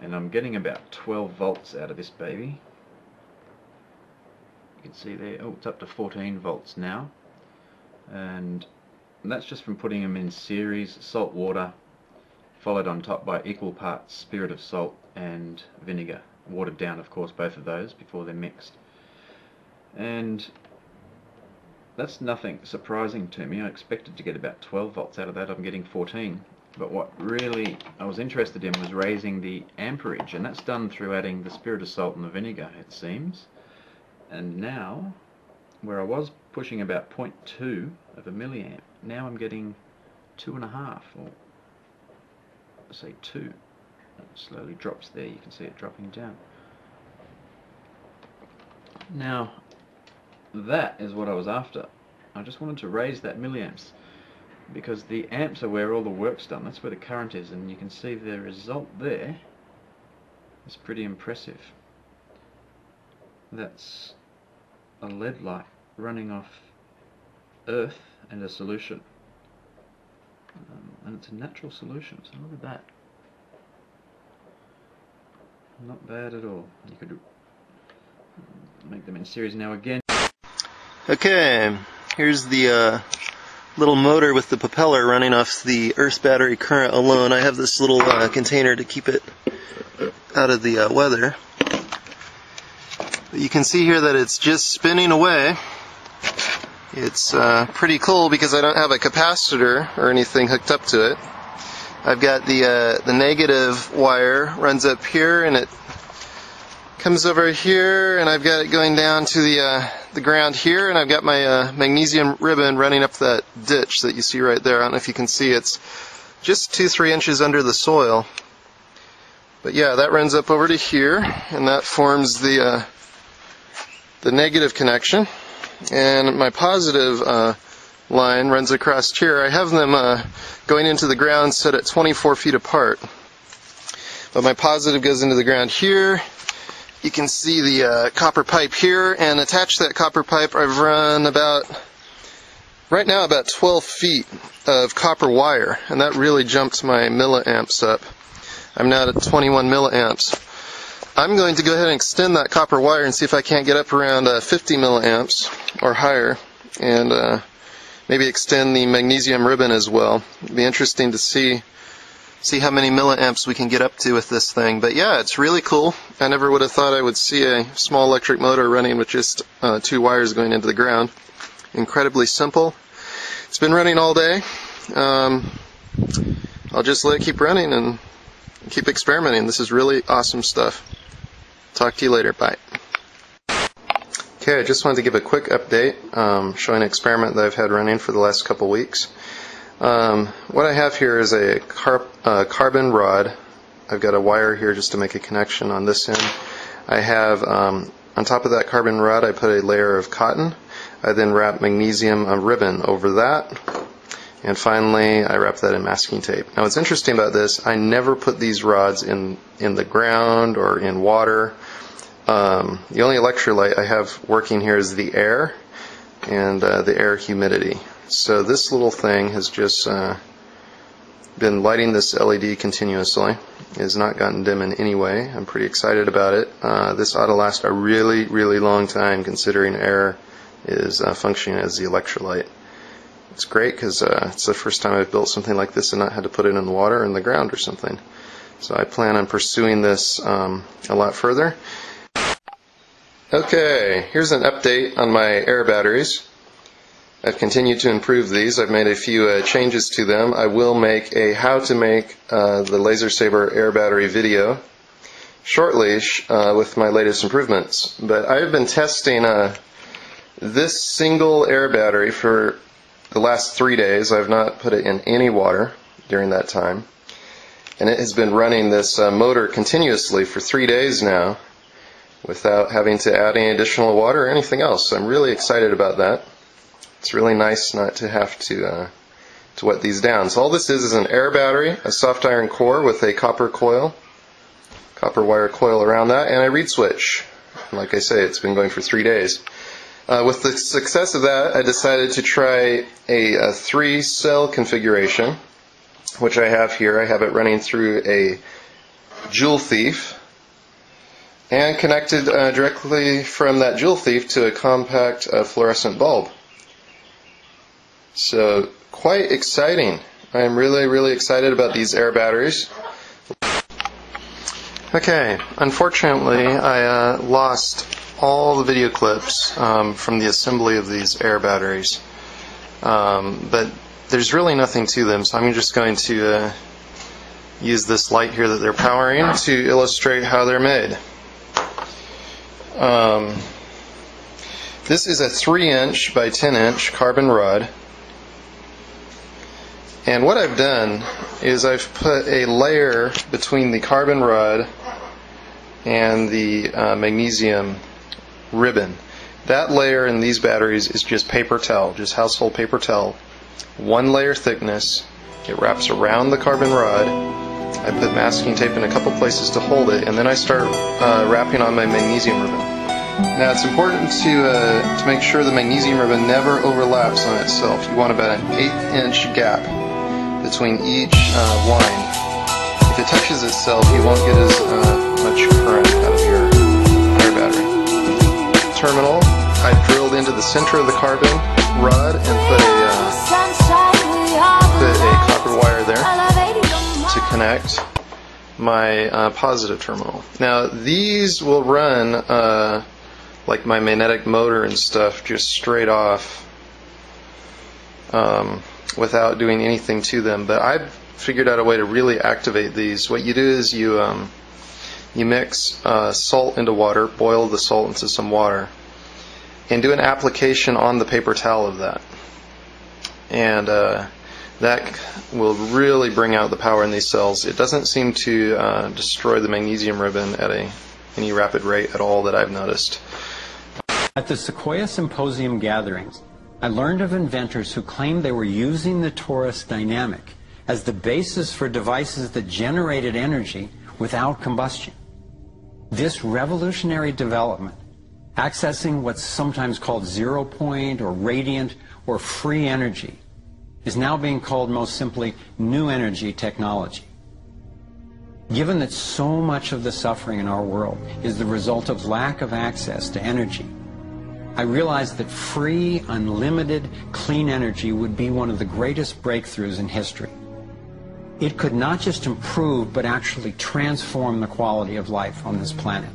And I'm getting about 12 volts out of this baby. You can see there, oh, it's up to 14 volts now. And that's just from putting them in series, salt water, followed on top by equal parts spirit of salt and vinegar. Watered down, of course, both of those before they're mixed. And that's nothing surprising to me. I expected to get about 12 volts out of that. I'm getting 14. But what really I was interested in was raising the amperage, and that's done through adding the spirit of salt and the vinegar, it seems. And now, where I was pushing about 0.2 of a milliamp, now I'm getting 2.5, or say 2. It slowly drops there. You can see it dropping down. Now, that is what I was after. I just wanted to raise that milliamps, because the amps are where all the work's done. That's where the current is, and you can see the result there is pretty impressive. That's a LED light running off earth and a solution, and it's a natural solution, so look at that. Not bad at all. You could make them in series now again. Okay, here's the little motor with the propeller running off the earth battery current alone. I have this little container to keep it out of the weather. But you can see here that it's just spinning away. It's pretty cool because I don't have a capacitor or anything hooked up to it. I've got the negative wire runs up here and it comes over here, and I've got it going down to the ground here, and I've got my magnesium ribbon running up that ditch that you see right there. I don't know if you can see, it's just 2-3 inches under the soil. But yeah, that runs up over to here, and that forms the negative connection. And my positive line runs across here. I have them going into the ground set at 24 feet apart. But my positive goes into the ground here. You can see the copper pipe here, and attached to that copper pipe I've run right now about 12 feet of copper wire, and that really jumped my milliamps up. I'm now at 21 milliamps. I'm going to go ahead and extend that copper wire and see if I can't get up around 50 milliamps or higher, and maybe extend the magnesium ribbon as well. It'd be interesting to see how many milliamps we can get up to with this thing. But yeah, it's really cool. I never would have thought I would see a small electric motor running with just 2 wires going into the ground. Incredibly simple. It's been running all day. I'll just let it keep running and keep experimenting. This is really awesome stuff. Talk to you later. Bye. Okay, I just wanted to give a quick update showing an experiment that I've had running for the last couple weeks. What I have here is a carbon rod. I've got a wire here just to make a connection on this end. I have, on top of that carbon rod, I put a layer of cotton. I then wrap magnesium ribbon over that. And finally, I wrap that in masking tape. Now what's interesting about this, I never put these rods in the ground or in water. The only electrolyte I have working here is the air and the air humidity. So this little thing has just been lighting this LED continuously. It has not gotten dim in any way. I'm pretty excited about it. This ought to last a really, really long time, considering air is functioning as the electrolyte. It's great because it's the first time I've built something like this and not had to put it in the water or in the ground or something. So I plan on pursuing this a lot further. Okay, here's an update on my air batteries. I've continued to improve these. I've made a few changes to them. I will make a how to make the Laser Saber air battery video shortly with my latest improvements. But I've been testing this single air battery for the last 3 days. I've not put it in any water during that time. And it has been running this motor continuously for 3 days now without having to add any additional water or anything else. So I'm really excited about that. It's really nice not to have to wet these down. So all this is an air battery, a soft iron core with a copper wire coil around that, and a reed switch. Like I say, it's been going for 3 days. With the success of that, I decided to try a 3-cell configuration, which I have here. I have it running through a Joule Thief and connected directly from that Joule Thief to a compact fluorescent bulb. So quite exciting. I am really, really excited about these air batteries. Okay, unfortunately I lost all the video clips from the assembly of these air batteries. But there's really nothing to them, so I'm just going to use this light here that they're powering to illustrate how they're made. This is a 3-inch by 10-inch carbon rod. And what I've done is I've put a layer between the carbon rod and the magnesium ribbon. That layer in these batteries is just paper towel, just household paper towel. 1 layer thickness. It wraps around the carbon rod. I put masking tape in a couple places to hold it, and then I start wrapping on my magnesium ribbon. Now it's important to make sure the magnesium ribbon never overlaps on itself. You want about an 1/8-inch gap between each line. If it touches itself, you won't get as much current out of your air battery. Terminal, I've drilled into the center of the carbon rod and put a copper wire there to connect my positive terminal. Now these will run like my magnetic motor and stuff just straight off without doing anything to them, but I've figured out a way to really activate these. What you do is you mix salt into water, boil the salt into some water, and do an application on the paper towel of that. And that will really bring out the power in these cells. It doesn't seem to destroy the magnesium ribbon at any rapid rate at all that I've noticed. At the Sequoia Symposium gatherings, I learned of inventors who claimed they were using the torus dynamic as the basis for devices that generated energy without combustion. This revolutionary development, accessing what's sometimes called zero point or radiant or free energy, is now being called most simply new energy technology. Given that so much of the suffering in our world is the result of lack of access to energy, I realized that free, unlimited, clean energy would be one of the greatest breakthroughs in history. It could not just improve, but actually transform the quality of life on this planet.